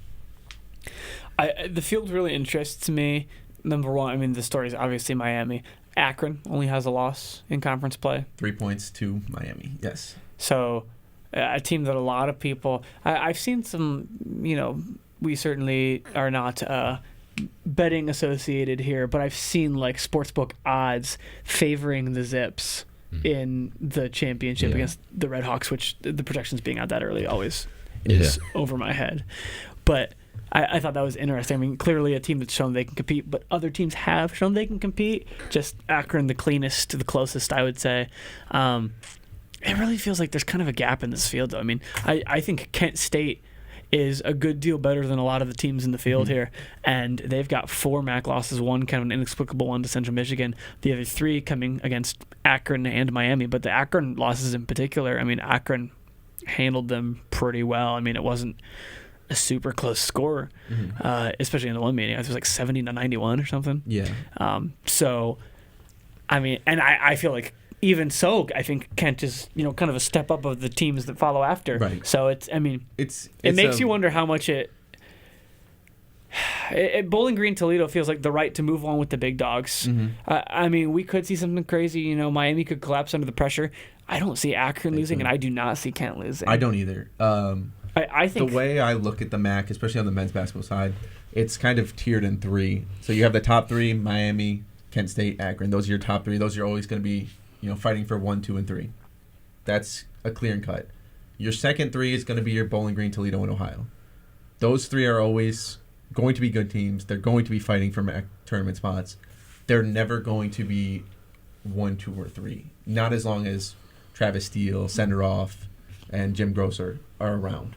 The field really interests me. Number one, I mean, the story is obviously Miami. Akron only has a loss in conference play. 3 points to Miami, yes. So a team that a lot of people, I've seen some, we certainly are not betting associated here, but I've seen like sportsbook odds favoring the Zips in the championship against the Red Hawks, which the projections being out that early always is over my head. But I thought that was interesting. I mean, clearly a team that's shown they can compete, but other teams have shown they can compete. Just Akron, the cleanest, the closest, I would say. It really feels like there's kind of a gap in this field, though. I mean, I think Kent State is a good deal better than a lot of the teams in the field here, and they've got 4 MAC losses, one kind of an inexplicable one to Central Michigan, the other 3 coming against Akron and Miami. But the Akron losses in particular, I mean, Akron handled them pretty well. I mean, it wasn't a super close score, especially in the one meeting. It was like 70-91 or something. Yeah. So, I mean, and I feel like even so, I think Kent is, kind of a step up of the teams that follow after. Right. So it makes you wonder how much Bowling Green Toledo feels like the right to move on with the big dogs. I mean, we could see something crazy. Miami could collapse under the pressure. I don't see Akron losing, and I do not see Kent losing. I don't either. I think the way I look at the MAC, especially on the men's basketball side, it's kind of tiered in 3. So you have the top 3: Miami, Kent State, Akron. Those are your top 3. Those are always going to be, fighting for 1, 2, and 3. That's a clear and cut. Your second 3 is going to be your Bowling Green, Toledo, and Ohio. Those 3 are always going to be good teams. They're going to be fighting for MAC tournament spots. They're never going to be 1, 2, or 3. Not as long as Travis Steele, Senderoff, and Jim Grosser are around.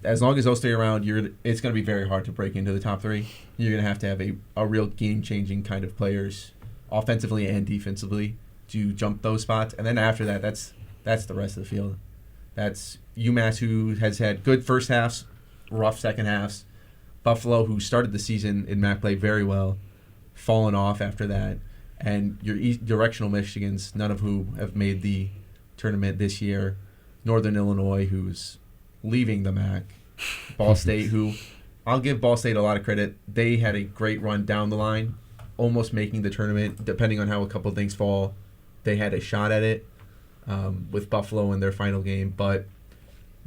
As long as those 3 are around, it's going to be very hard to break into the top 3. You're going to have a real game-changing kind of players, offensively and defensively, to jump those spots. And then after that, that's the rest of the field. That's UMass, who has had good first halves, rough second halves. Buffalo, who started the season in MAC play very well, fallen off after that. And your directional Michigans, none of whom have made the tournament this year. Northern Illinois, who's leaving the MAC. Ball State, who I'll give Ball State a lot of credit. They had a great run down the line, almost making the tournament. Depending on how a couple of things fall, they had a shot at it with Buffalo in their final game, but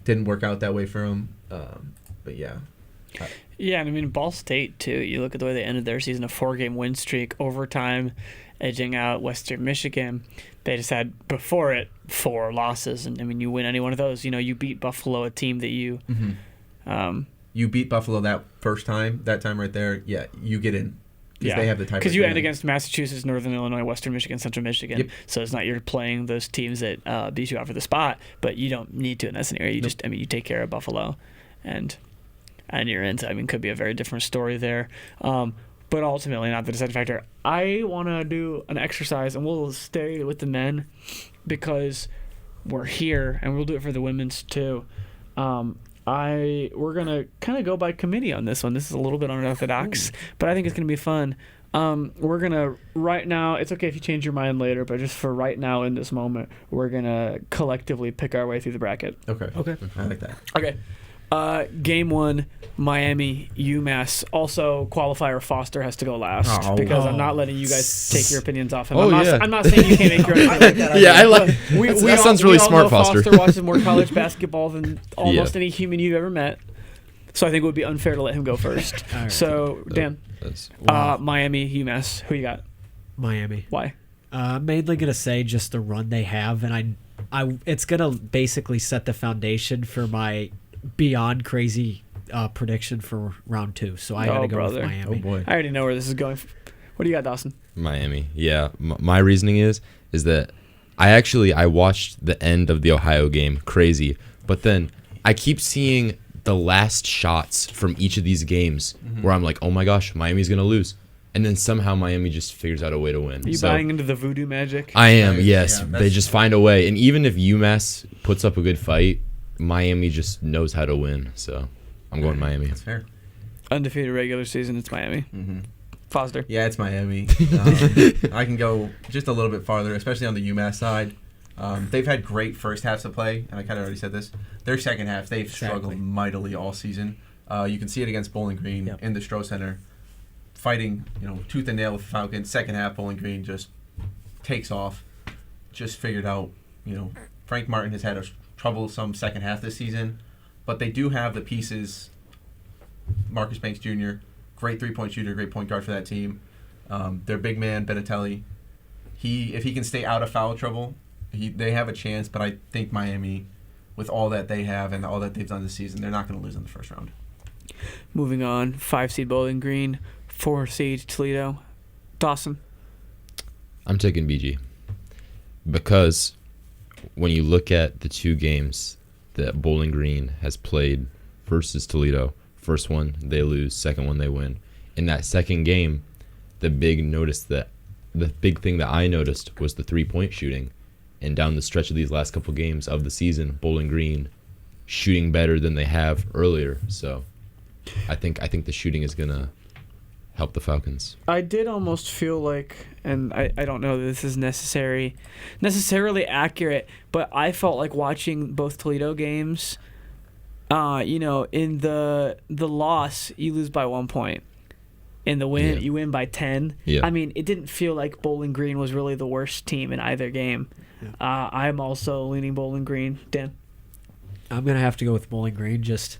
didn't work out that way for them. But yeah. Yeah, and I mean, Ball State, too. You look at the way they ended their season, a 4-game win streak, overtime, edging out Western Michigan. They just had, before it, 4 losses. And, I mean, you win any one of those. You beat Buffalo, a team that you... you beat Buffalo that time right there, you get in. Because they have the type. Because you end against Massachusetts, Northern Illinois, Western Michigan, Central Michigan. Yep. So it's not you're playing those teams that beat you out for the spot, but you don't need to in that scenario. You just, you take care of Buffalo, and you're in. So, could be a very different story there. But ultimately, not the deciding factor. I want to do an exercise, and we'll stay with the men because we're here, and we'll do it for the women's too. We're gonna kind of go by committee on this one. This is a little bit unorthodox, but I think it's gonna be fun. We're gonna right now. It's okay if you change your mind later, but just for right now in this moment, we're gonna collectively pick our way through the bracket. Okay. I like that. Okay. Game 1, Miami, UMass. Also, qualifier Foster has to go last because I'm not letting you guys take your opinions off him. I'm not saying you can't make your own opinion. I like that. Sounds really smart, Foster. Foster watches more college basketball than almost any human you've ever met. So I think it would be unfair to let him go first. Right. So, Dan, Miami, UMass, who you got? Miami. Why? I'm mainly going to say just the run they have, and it's going to basically set the foundation for my beyond crazy prediction for round 2. So I got to go with Miami. Oh, boy. I already know where this is going. What do you got, Dawson? Miami. Yeah. My reasoning is that I watched the end of the Ohio game, crazy, but then I keep seeing the last shots from each of these games where I'm like, oh my gosh, Miami's going to lose. and then somehow Miami just figures out a way to win. Are you buying into the voodoo magic? I am, yes. Yeah, They just find a way. And even if UMass puts up a good fight, Miami just knows how to win. So I'm going Miami. That's fair. Undefeated regular season, it's Miami. Mm-hmm. Foster. Yeah, it's Miami. I can go just a little bit farther, especially on the UMass side. They've had great first halves of play, and I kind of already said this. Their second half, they've struggled mightily all season. You can see it against Bowling Green in the Stroh Center, fighting, tooth and nail with Falcons. Second half, Bowling Green just takes off. Just figured out, Frank Martin has had a troublesome second half this season, but they do have the pieces. Marcus Banks Jr., great three-point shooter, great point guard for that team. Their big man, Benatelli, if he can stay out of foul trouble, they have a chance, but I think Miami, with all that they have and all that they've done this season, they're not going to lose in the first round. Moving on, 5 seed Bowling Green, 4 seed Toledo. Dawson. I'm taking BG because when you look at the 2 games that Bowling Green has played versus Toledo, first one they lose, second one they win. In that second game, the big thing that I noticed was the 3-point shooting. And down the stretch of these last couple games of the season, Bowling Green shooting better than they have earlier. So I think the shooting is going to help the Falcons. I did almost feel like, and I don't know that this is necessarily accurate, but I felt like watching both Toledo games, in the loss, you lose by 1 point. In the win, you win by 10. Yeah. I mean, it didn't feel like Bowling Green was really the worst team in either game. Yeah. I'm also leaning Bowling Green. Dan? I'm going to have to go with Bowling Green just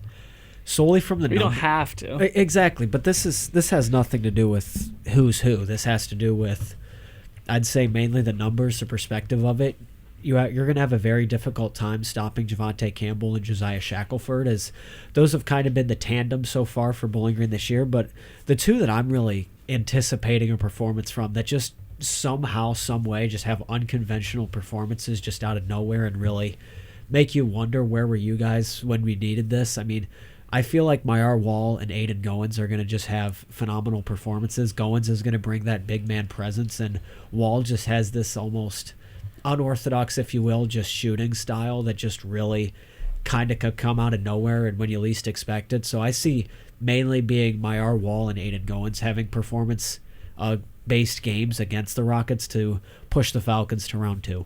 solely from the You don't have to. Exactly, but this has nothing to do with who's who. This has to do with, I'd say, mainly the numbers, the perspective of it. You're going to have a very difficult time stopping Javante Campbell and Josiah Shackelford, as those have kind of been the tandem so far for Bowling Green this year. But the 2 that I'm really anticipating a performance from that just somehow, some way, just have unconventional performances just out of nowhere and really make you wonder, where were you guys when we needed this? I mean, I feel like Myar Wall and Aiden Goins are going to just have phenomenal performances. Goins is going to bring that big man presence, and Wall just has this almost unorthodox, if you will, just shooting style that just really kind of could come out of nowhere and when you least expect it. So I see mainly being Myar Wall and Aiden Goins having performance-based games against the Rockets to push the Falcons to round 2.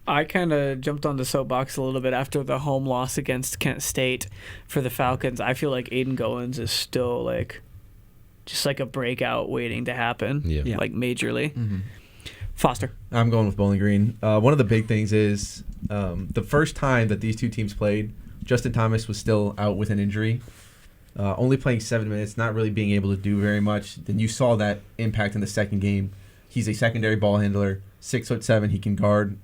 I kind of jumped on the soapbox a little bit after the home loss against Kent State for the Falcons. I feel like Aiden Goins is still just like a breakout waiting to happen, like majorly. Mm-hmm. Foster. I'm going with Bowling Green. One of the big things is the first time that these 2 teams played, Justin Thomas was still out with an injury, only playing 7 minutes, not really being able to do very much. Then you saw that impact in the second game. He's a secondary ball handler, 6'7". He can guard,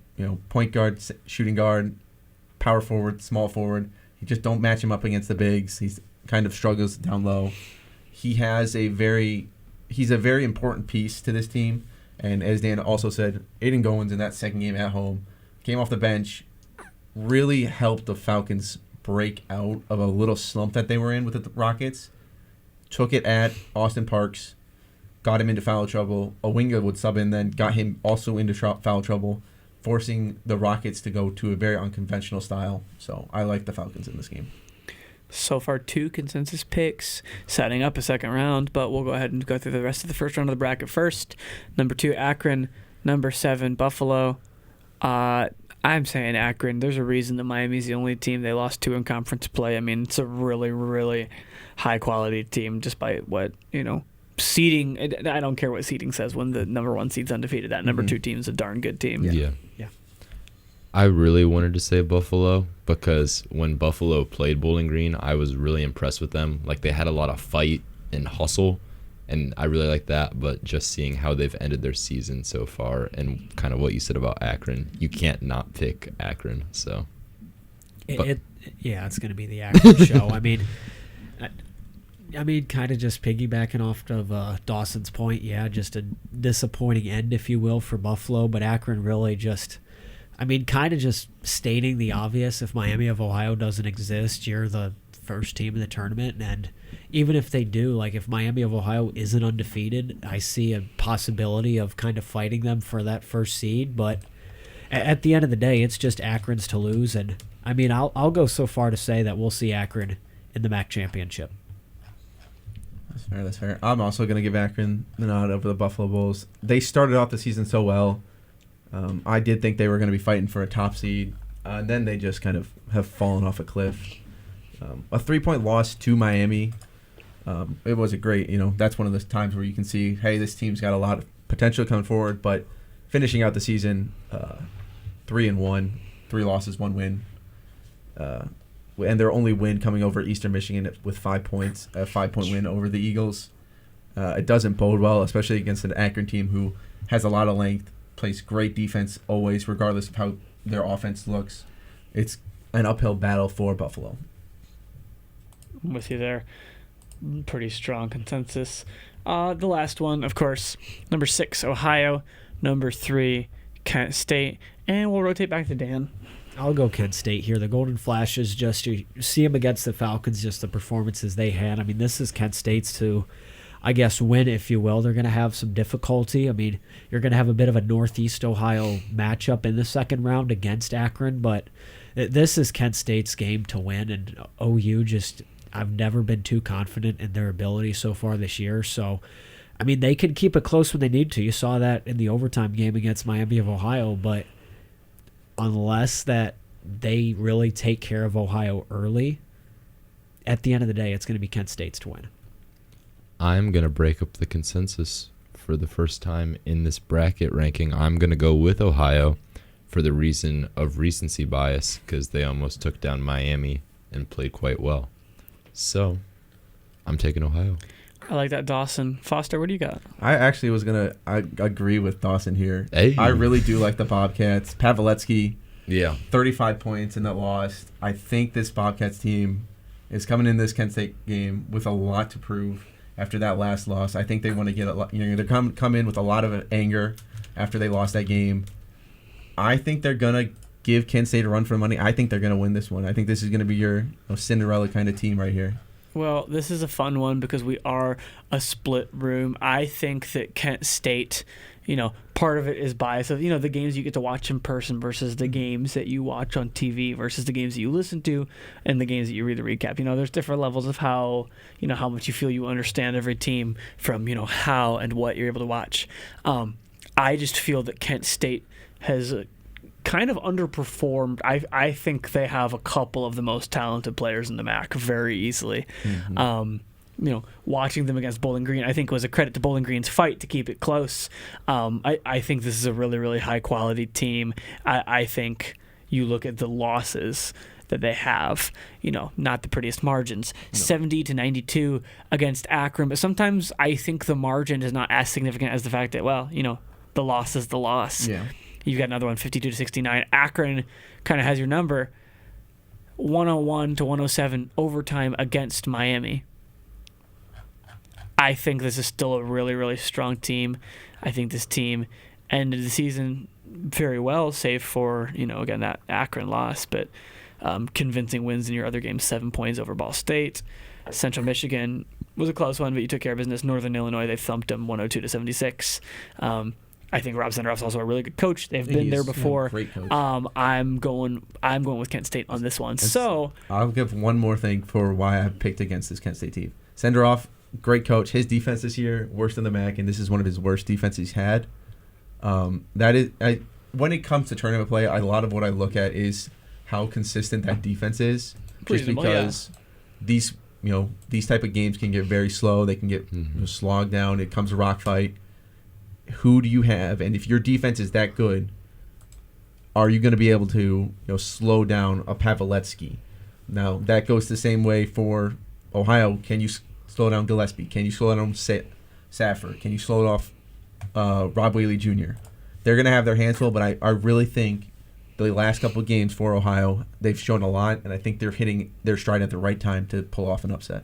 point guard, shooting guard, power forward, small forward. You just don't match him up against the bigs. He's kind of struggles down low. He's a very important piece to this team. And as Dan also said, Aiden Goins in that second game at home came off the bench, really helped the Falcons break out of a little slump that they were in with the Rockets. Took it at Austin Parks, got him into foul trouble. Owinga would sub in then, got him also into foul trouble, forcing the Rockets to go to a very unconventional style. So I like the Falcons in this game. So far, 2 consensus picks, setting up a second round, but we'll go ahead and go through the rest of the first round of the bracket first. Number 2, Akron. Number 7, Buffalo. I'm saying Akron. There's a reason that Miami's the only team they lost to in conference play. I mean, it's a really, really high-quality team, despite what, seeding. I don't care what seeding says when the number 1 seed's undefeated. That number 2 team is a darn good team. Yeah. I really wanted to say Buffalo because when Buffalo played Bowling Green, I was really impressed with them. Like, they had a lot of fight and hustle, and I really like that. But just seeing how they've ended their season so far and kind of what you said about Akron, you can't not pick Akron. So, it's going to be the Akron show. I mean, kind of just piggybacking off of Dawson's point, just a disappointing end, if you will, for Buffalo. But Akron really just... kind of just stating the obvious. If Miami of Ohio doesn't exist, you're the first team in the tournament. And even if they do, like if Miami of Ohio isn't undefeated, I see a possibility of kind of fighting them for that first seed. But at the end of the day, it's just Akron's to lose. And I mean, I'll go so far to say that we'll see Akron in the MAC championship. That's fair. I'm also going to give Akron the nod over the Buffalo Bulls. They started off the season so well. I did think they were going to be fighting for a top seed. And then they just kind of have fallen off a cliff. A 3-point loss to Miami. It was a great, that's one of those times where you can see, hey, this team's got a lot of potential coming forward. But finishing out the season 3-1, 3 losses, 1 win. And their only win coming over Eastern Michigan with 5 points, a 5-point win over the Eagles. It doesn't bode well, especially against an Akron team who has a lot of length, plays great defense always, regardless of how their offense looks. It's an uphill battle for Buffalo. I'm with you there. Pretty strong consensus. The last one, of course, number 6, Ohio. Number 3, Kent State. And we'll rotate back to Dan. I'll go Kent State here. The Golden Flashes, just you see them against the Falcons, just the performances they had. I mean, this is Kent State's to, I guess, win, if you will. They're going to have some difficulty. I mean, you're going to have a bit of a Northeast Ohio matchup in the second round against Akron, but this is Kent State's game to win. And OU just, I've never been too confident in their ability so far this year. So, I mean, they can keep it close when they need to. You saw that in the overtime game against Miami of Ohio, but unless that they really take care of Ohio early, at the end of the day, it's going to be Kent State's to win. I'm going to break up the consensus for the first time in this bracket ranking. I'm going to go with Ohio for the reason of recency bias, because they almost took down Miami and played quite well. So, I'm taking Ohio. I like that, Dawson. Foster, what do you got? I actually was going to agree with Dawson here. Hey. I really do like the Bobcats. Pavletsky, Yeah. 35 points in that loss. I think this Bobcats team is coming in this Kent State game with a lot to prove after that last loss. I think they want to get a lot. They're come in with a lot of anger after they lost that game. I think they're going to give Kent State a run for money. I think they're going to win this one. I think this is going to be your Cinderella kind of team right here. Well, this is a fun one because we are a split room. I think that Kent State, part of it is bias of, the games you get to watch in person versus the games that you watch on TV versus the games that you listen to and the games that you read the recap. There's different levels of how much you feel you understand every team from, how and what you're able to watch. I just feel that Kent State has kind of underperformed. I think they have a couple of the most talented players in the MAC very easily. Mm-hmm. Watching them against Bowling Green, I think was a credit to Bowling Green's fight to keep it close. I think this is a really, really high quality team. I think you look at the losses that they have, not the prettiest margins, 70-92 against Akron. But sometimes I think the margin is not as significant as the fact that, the loss is the loss. Yeah. You've got another one, 52-69. Akron kind of has your number, 101-107 overtime against Miami. I think this is still a really, really strong team. I think this team ended the season very well, save for, again, that Akron loss, but convincing wins in your other games, 7 points over Ball State. Central Michigan was a close one, but you took care of business. Northern Illinois, they thumped them 102-76. I think Rob Senderoff's also a really good coach. They've been there before. Great coach. I'm going with Kent State on this one. So I'll give one more thing for why I picked against this Kent State team. Senderoff, great coach. His defense this year, worst in the MAC, and this is one of his worst defenses he's had. When it comes to tournament play, a lot of what I look at is how consistent that defense is. Just because these type of games can get very slow. They can get slogged down. It comes to rock fight. Who do you have? And if your defense is that good, are you going to be able to slow down a Pavletsky? Now, that goes the same way for Ohio. Can you slow down Gillespie? Can you slow down Safford? Can you slow off Rob Whaley Jr.? They're going to have their hands full, but I really think the last couple of games for Ohio, they've shown a lot, and I think they're hitting their stride at the right time to pull off an upset.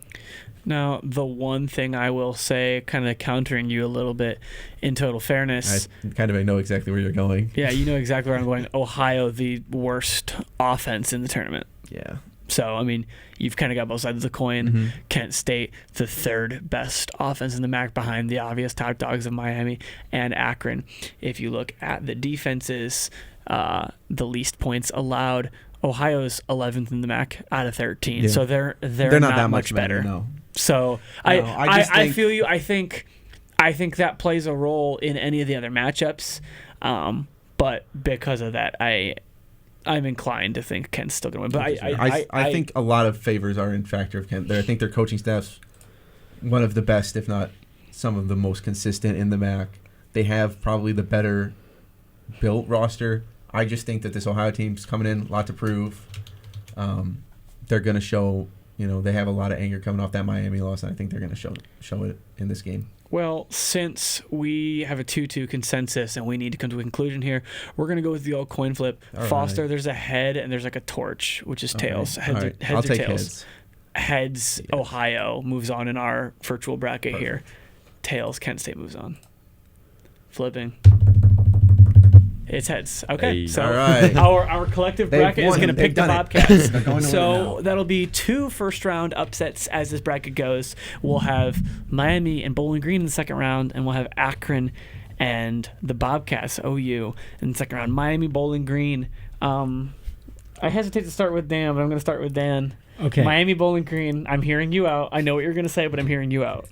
Now, the one thing I will say, kind of countering you a little bit in total fairness. I know exactly where you're going. Yeah, you know exactly where I'm going. Ohio, the worst offense in the tournament. Yeah. So, I mean, you've kind of got both sides of the coin. Mm-hmm. Kent State, the third best offense in the MAC behind the obvious top dogs of Miami and Akron. If you look at the defenses, the least points allowed, Ohio's 11th in the MAC out of 13. Yeah. So they're not that much better. No. So No, I feel you. I think that plays a role in any of the other matchups. But because of that, I'm inclined to think Kent's still going to win. But I think a lot of favors are in factor of Kent. I think their coaching staff's one of the best, if not some of the most consistent in the MAC. They have probably the better built roster. I just think that this Ohio team's coming in, a lot to prove. They're going to show, they have a lot of anger coming off that Miami loss, and I think they're going to show it in this game. Well, since we have a 2-2 consensus and we need to come to a conclusion here, we're going to go with the old coin flip. All Foster, right. There's a head and there's like a torch, which is tails. All Heads, right. heads I'll or take tails. Heads, Ohio moves on in our virtual bracket here. Tails, Kent State moves on. Flipping. It's heads. Okay, Hey. so All right. our collective They've bracket is won. going to They've pick the done it. Bobcats. They're going to win So now. that'll be 2 first-round upsets as this bracket goes. We'll have Miami and Bowling Green in the second round, and we'll have Akron and the Bobcats, OU, in the second round. Miami, Bowling Green. I hesitate to start with Dan, but I'm going to start with Dan. Okay. Miami, Bowling Green. I'm hearing you out. I know what you're going to say, but I'm hearing you out.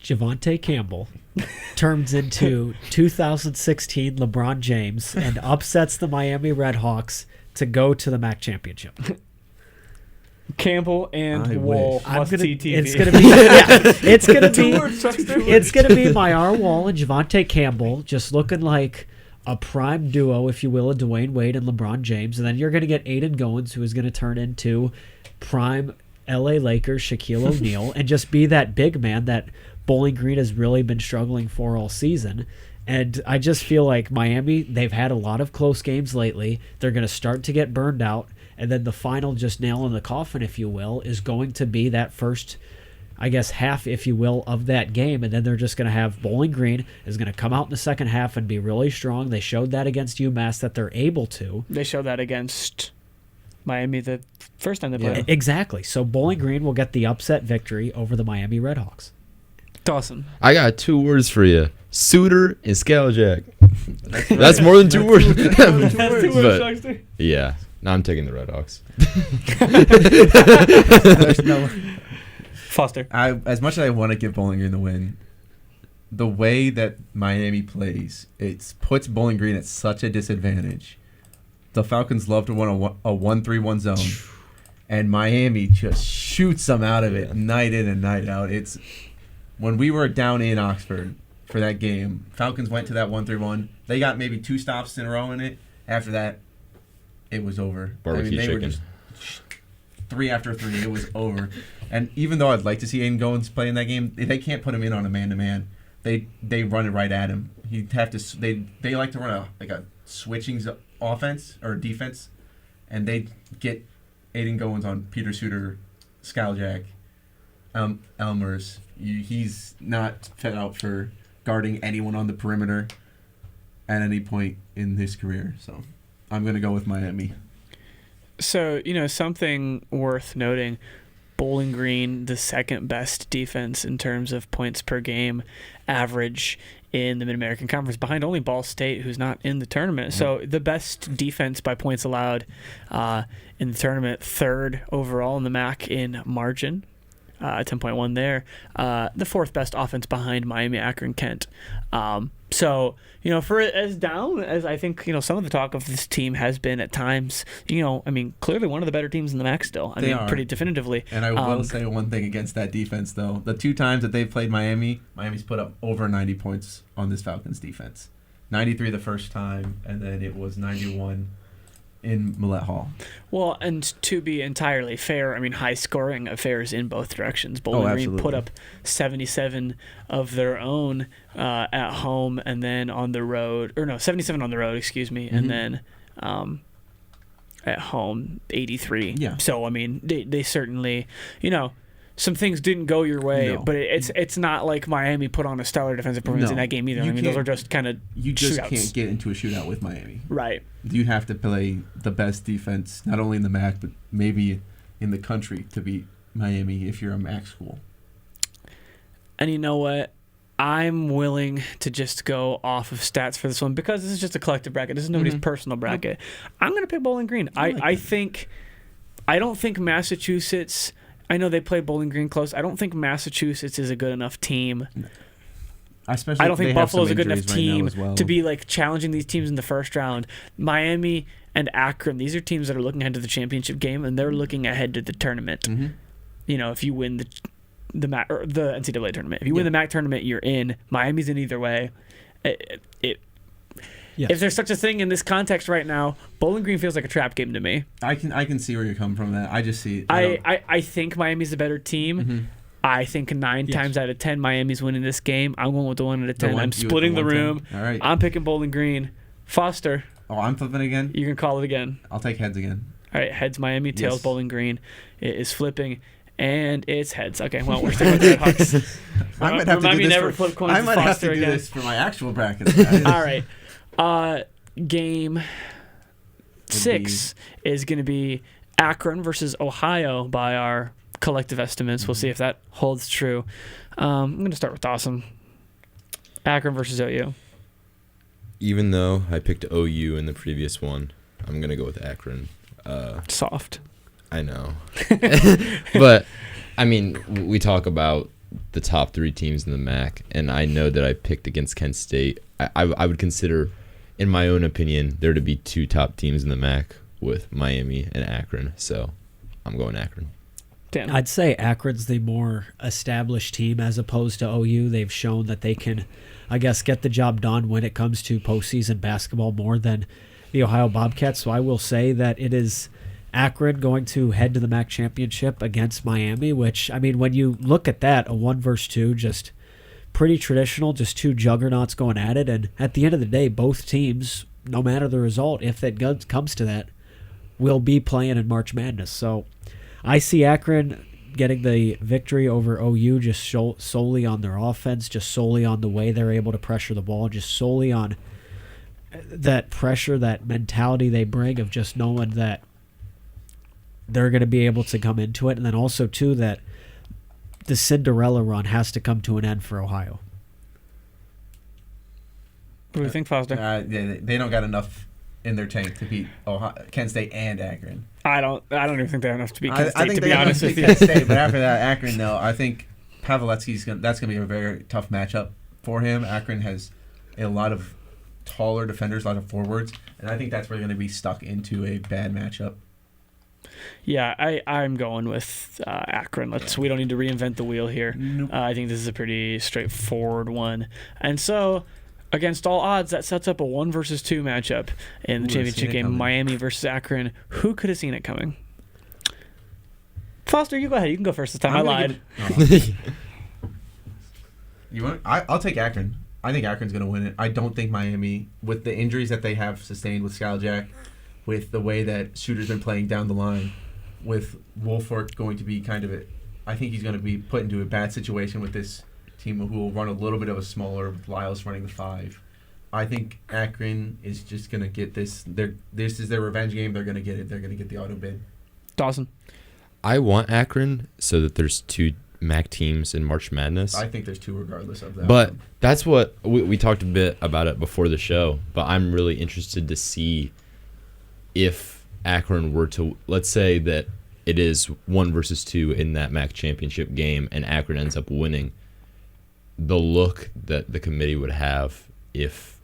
Javonte Campbell turns into 2016 LeBron James and upsets the Miami Redhawks to go to the MAC championship. Campbell and I Wool wish. must see TV. It's gonna be it's gonna be Myar Wall and Javonte Campbell just looking like a prime duo, if you will, of Dwayne Wade and LeBron James, and then you're gonna get Aiden Goins, who is gonna turn into prime LA Lakers Shaquille O'Neal and just be that big man that Bowling Green has really been struggling for all season. And I just feel like Miami, they've had a lot of close games lately. They're going to start to get burned out. And then the final just nail in the coffin, if you will, is going to be that first, I guess, half, if you will, of that game. And then they're just going to have Bowling Green is going to come out in the second half and be really strong. They showed that against UMass that they're able to. They showed that against Miami the first time they played. Exactly. So Bowling Green will get the upset victory over the Miami Redhawks. Dawson. I got 2 words for you: Suitor and Scalajack. That's more than 2 words. But, yeah, no, I'm taking the Redhawks. Foster. As much as I want to give Bowling Green the win, the way that Miami plays, it puts Bowling Green at such a disadvantage. The Falcons love to run a 1-3-1 zone, and Miami just shoots them out of it night in and night out. It's when we were down in Oxford for that game, Falcons went to that 1-3-1. They got maybe 2 stops in a row in it. After that, it was over. Barbecue they were chicken. just 3 after 3. It was over. And even though I'd like to see Aiden Goins play in that game, they can't put him in on a man-to-man. They run it right at him. He'd have to. They like to run a switching offense or defense, and they get Aiden Goins on Peter Suter, Scalajack, Elmers. He's not set out for guarding anyone on the perimeter at any point in his career. So I'm going to go with Miami. So, something worth noting, Bowling Green, the second best defense in terms of points per game average in the Mid-American Conference, behind only Ball State, who's not in the tournament. So the best defense by points allowed in the tournament, 3rd overall in the MAC in margin. 10.1 there. The 4th best offense behind Miami, Akron, Kent. So, for as down as I think, some of the talk of this team has been at times, clearly one of the better teams in the MAC still. They are. Pretty definitively. And I will say one thing against that defense, though. The 2 times that they've played Miami's put up over 90 points on this Falcons defense. 93 the first time, and then it was 91 in Millett Hall. Well, and to be entirely fair, high-scoring affairs in both directions. Bowling Green put up 77 of their own at home, and then on the road, 77 on the road, and then at home, 83. Yeah. So, they certainly, some things didn't go your way, No. but it's not like Miami put on a stellar defensive performance in No. that game either. You I mean, those can't- are just kind of You just shootouts. can't get into a shootout with Miami. Right. You have to play the best defense, not only in the MAC, but maybe in the country to beat Miami if you're a MAC school. And you know what? I'm willing to just go off of stats for this one because this is just a collective bracket. This is nobody's personal bracket. I'm going to pick Bowling Green. I don't think Massachusetts. I know they play Bowling Green close. I don't think Massachusetts is a good enough team. Especially I don't if they think have some Buffalo's a good enough injuries right now team as well. to be like challenging these teams in the first round. Miami and Akron, these are teams that are looking ahead to the championship game, and they're looking ahead to the tournament. Mm-hmm. You know, if you win the MAC or the NCAA tournament, if you win the MAC tournament, you're in. Miami's in either way. Yes. If there's such a thing in this context right now, Bowling Green feels like a trap game to me. I can see where you're coming from. That I just see. I think Miami's a better team. Mm-hmm. I think 9 times out of 10 Miami's winning this game. I'm going with the 1 out of 10. I'm you with splitting the 110. room. All right. I'm picking Bowling Green. Foster, Oh, I'm flipping again. you can call it again. I'll take heads again. All right, heads Miami, tails Yes. Bowling Green. It is flipping, and it's heads. Okay, well, we're sticking with the Hawks. I might have to Remind do me this never for, flip coins I to might have Foster to do again. this for my actual bracket. All right. Game 6 is going to be Akron versus Ohio by our collective estimates. We'll see if that holds true. I'm going to start with Dawson. Akron versus OU. Even though I picked OU in the previous one, I'm gonna go with Akron. Soft. I know, but I mean, we talk about the top 3 teams in the MAC, and I know that I picked against Kent State. I would consider, in my own opinion, there to be 2 top teams in the MAC with Miami and Akron. So I'm going Akron. Dan. I'd say Akron's the more established team as opposed to OU. They've shown that they can, I guess, get the job done when it comes to postseason basketball more than the Ohio Bobcats. So I will say that it is Akron going to head to the MAC championship against Miami, which, I mean, when you look at that, a 1 versus 2, just pretty traditional, just 2 juggernauts going at it. And at the end of the day, both teams, no matter the result, if it comes to that, will be playing in March Madness. So I see Akron getting the victory over OU just solely on their offense, just solely on the way they're able to pressure the ball, just solely on that pressure, that mentality they bring of just knowing that they're going to be able to come into it. And then also, too, that the Cinderella run has to come to an end for Ohio. What do you think, Foster? They don't got enough in their tank to beat Kent State and Akron. I don't even think they have enough to beat Kent State, I think to they be have honest enough with to you. beat Kent State, but after that, Akron, no. I think Pavlovsky's that's gonna be a very tough matchup for him. Akron has a lot of taller defenders, a lot of forwards, and I think that's where they're gonna be stuck into a bad matchup. Yeah, I'm going with Akron. We don't need to reinvent the wheel here. Nope. I think this is a pretty straightforward one. And so, against all odds, that sets up a 1 versus 2 matchup in the Who would've championship seen it game, coming? Miami versus Akron. Who could have seen it coming? Foster, you go ahead. You can go first this time. I I'm gonna lied. give it- You want? I'll take Akron. I think Akron's going to win it. I don't think Miami, with the injuries that they have sustained with Scaljak, with the way that Shooter's been playing down the line, with Wolford going to be kind of I think he's going to be put into a bad situation with this team who will run a little bit of a smaller, with Lyles running the 5. I think Akron is just going to get this. This is their revenge game. They're going to get it. They're going to get the auto bid. Dawson. I want Akron so that there's 2 MAC teams in March Madness. I think there's 2 regardless of that. But that's what we talked a bit about it before the show. But I'm really interested to see if Akron were to, let's say that it is 1 versus 2 in that MAC championship game and Akron ends up winning, the look that the committee would have if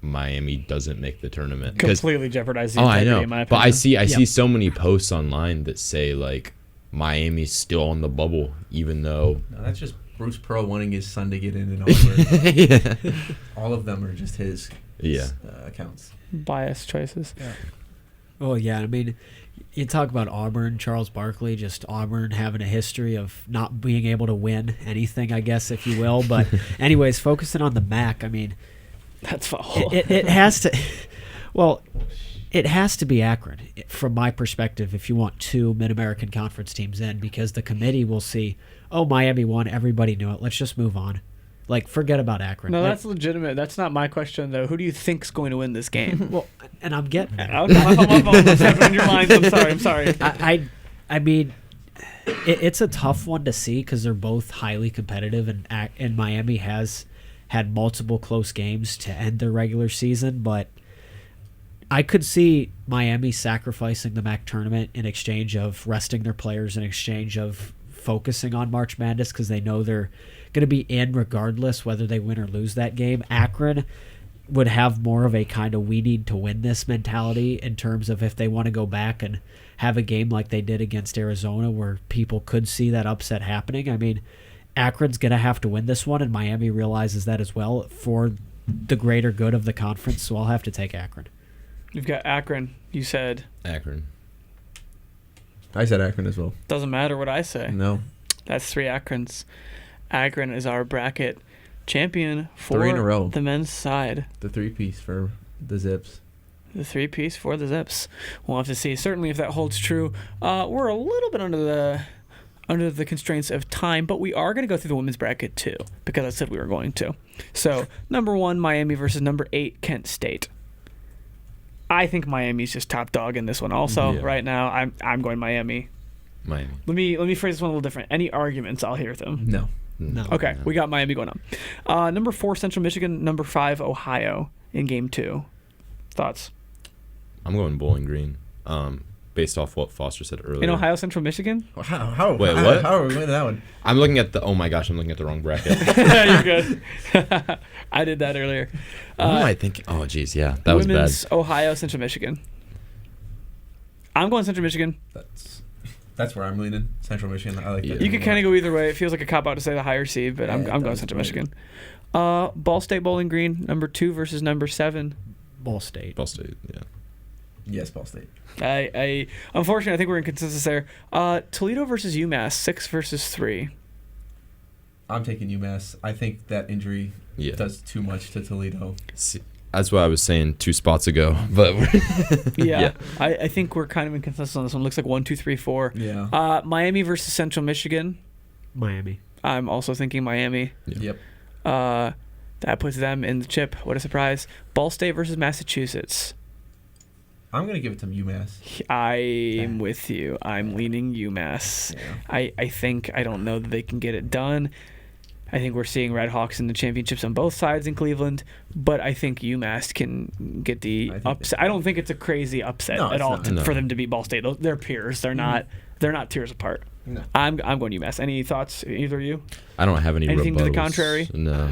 Miami doesn't make the tournament. Completely jeopardize the I integrity, know. in my But opinion. I see so many posts online that say, like, Miami's still on the bubble, even though... No, that's just Bruce Pearl wanting his son to get in and over. Yeah. All of them are just his accounts. Biased choices. Yeah. Oh, yeah. I mean, you talk about Auburn, Charles Barkley, just Auburn having a history of not being able to win anything, I guess, if you will. But anyways, focusing on the MAC, I mean, That's it has to. Well, It has to be Akron, from my perspective, if you want 2 Mid-American Conference teams in, because the committee will see, oh, Miami won, everybody knew it, let's just move on. Like, forget about Akron. No, Like, that's legitimate. That's not my question, though. Who do you think's going to win this game? well, and I'm getting there. I'm in your minds. I'm sorry. I mean, it's a tough one to see because they're both highly competitive, and Miami has had multiple close games to end their regular season, but I could see Miami sacrificing the MAC tournament in exchange of resting their players, in exchange of focusing on March Madness because they know they're going to be in regardless whether they win or lose that game. Akron would have more of a kind of we need to win this mentality in terms of if they want to go back and have a game like they did against Arizona where people could see that upset happening. I mean, Akron's going to have to win this one, and Miami realizes that as well for the greater good of the conference, so I'll have to take Akron. You've got Akron. You said. Akron. I said Akron as well. Doesn't matter what I say. No. That's 3 Akrons. Akron is our bracket champion for 3 in a row. the men's side. The 3-piece for the Zips. The 3-piece for the Zips. We'll have to see. Certainly, if that holds true, we're a little bit under the constraints of time, but we are going to go through the women's bracket too, because I said we were going to. So, number 1, Miami versus number 8, Kent State. I think Miami's just top dog in this one. Also, right now, I'm going Miami. Miami. Let me phrase this one a little different. Any arguments? I'll hear them. No. Okay, we got Miami going on. Number 4, Central Michigan. Number 5, Ohio in Game 2. Thoughts? I'm going Bowling Green. Based off what Foster said earlier. In Ohio, Central Michigan? How? Wait, what? How are we winning that one? I'm looking at the. Oh my gosh, I'm looking at the wrong bracket. You're good. I did that earlier. What am I thinking? Oh, geez, yeah, that was bad. Women's Ohio, Central Michigan. I'm going Central Michigan. That's where I'm leaning. Central Michigan. I like that. You could kind of go either way. It feels like a cop out to say the higher seed, but I'm going Central Michigan. Ball State Bowling Green, number 2 versus number 7. Ball State. Ball State, yeah. Yes, Ball State. I unfortunately I think we're in consensus there. Toledo versus UMass, 6 versus 3. I'm taking UMass. I think that injury does too much to Toledo. See, that's what I was saying 2 spots ago, but yeah. I think we're kind of in consensus on this one. Looks like 1, 2, 3, 4. Yeah. Miami versus Central Michigan. Miami. I'm also thinking Miami. Yep. That puts them in the chip. What a surprise. Ball State versus Massachusetts. I'm going to give it to UMass. I'm with you. I'm leaning UMass. Yeah. I think, I don't know that they can get it done. I think we're seeing Red Hawks in the championships on both sides in Cleveland, but I think UMass can get the upset. I don't think it's a crazy upset at all for them to beat Ball State. They're peers. They're not tiers apart. No. I'm going UMass. Any thoughts, either of you? I don't have anything to the contrary. No.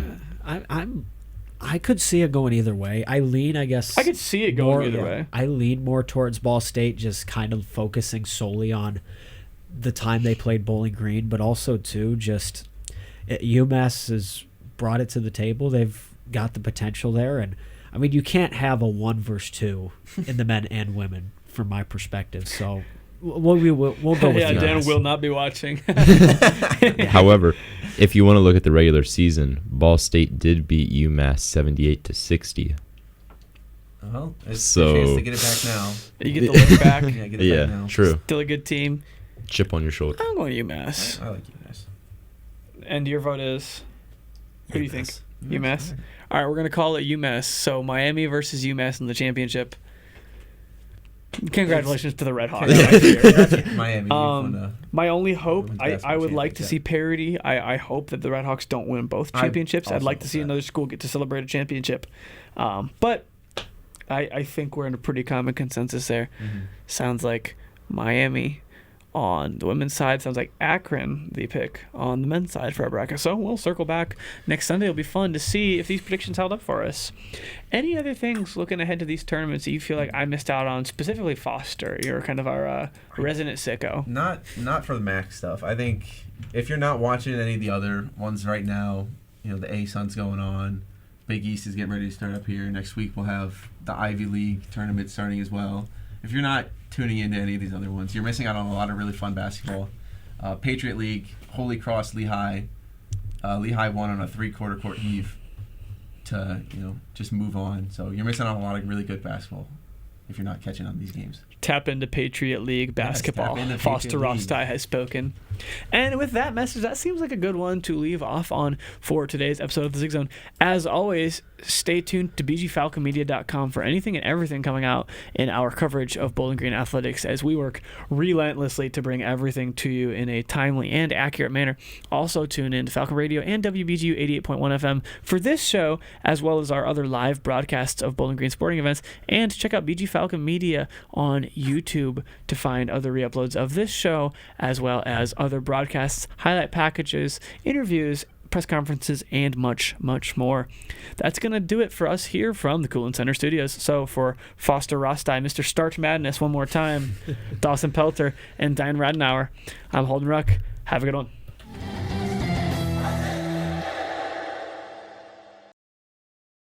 I could see it going either way. I could see it going either way. I lean more towards Ball State, just kind of focusing solely on the time they played Bowling Green, but also too just UMass has brought it to the table. They've got the potential there, and I mean you can't have a 1 versus 2 in the men and women from my perspective. So we'll go with UMass. Dan will not be watching. However, if you want to look at the regular season, Ball State did beat UMass 78-60. Well, it's so a chance to get it back now. You get the look back. Get it back now. True. Still a good team. Chip on your shoulder. I'm going UMass. I like UMass. And your vote is? Who do you think? UMass? Right. All right, we're going to call it UMass. So Miami versus UMass in the championship. Congratulations to the Red Hawks. Miami. My only hope, I would like to see parity. I hope that the Red Hawks don't win both championships. I'd like to see another school get to celebrate a championship. But I think we're in a pretty common consensus there. Mm-hmm. Sounds like Miami on the women's side. Sounds like Akron, the pick on the men's side for our bracket. So we'll circle back next Sunday. It'll be fun to see if these predictions held up for us. Any other things looking ahead to these tournaments that you feel like I missed out on, specifically Foster? You're kind of our resident sicko. Not for the MAC stuff. I think if you're not watching any of the other ones right now, the A-Sun's going on. Big East is getting ready to start up here. Next week we'll have the Ivy League tournament starting as well. If you're not tuning into any of these other ones, you're missing out on a lot of really fun basketball. Patriot League, Holy Cross, Lehigh. Lehigh won on a 3-quarter court heave to just move on. So you're missing out on a lot of really good basketball. if you're not catching on these games. Tap into Patriot League basketball. tap into Foster Patriot League. Rostai has spoken. And with that message, that seems like a good one to leave off on for today's episode of the Zig Zone. As always, stay tuned to bgfalconmedia.com for anything and everything coming out in our coverage of Bowling Green athletics as we work relentlessly to bring everything to you in a timely and accurate manner. Also tune in to Falcon Radio and WBGU 88.1 FM for this show, as well as our other live broadcasts of Bowling Green sporting events, and check out BG Falcon Media on YouTube to find other re-uploads of this show, as well as other broadcasts, highlight packages, interviews, press conferences, and much, much more. That's going to do it for us here from the Coolant Center Studios. So for Foster Rostai, Mr. Starch Madness one more time, Dawson Pelter, and Diane Radenauer, I'm Holden Ruck. Have a good one.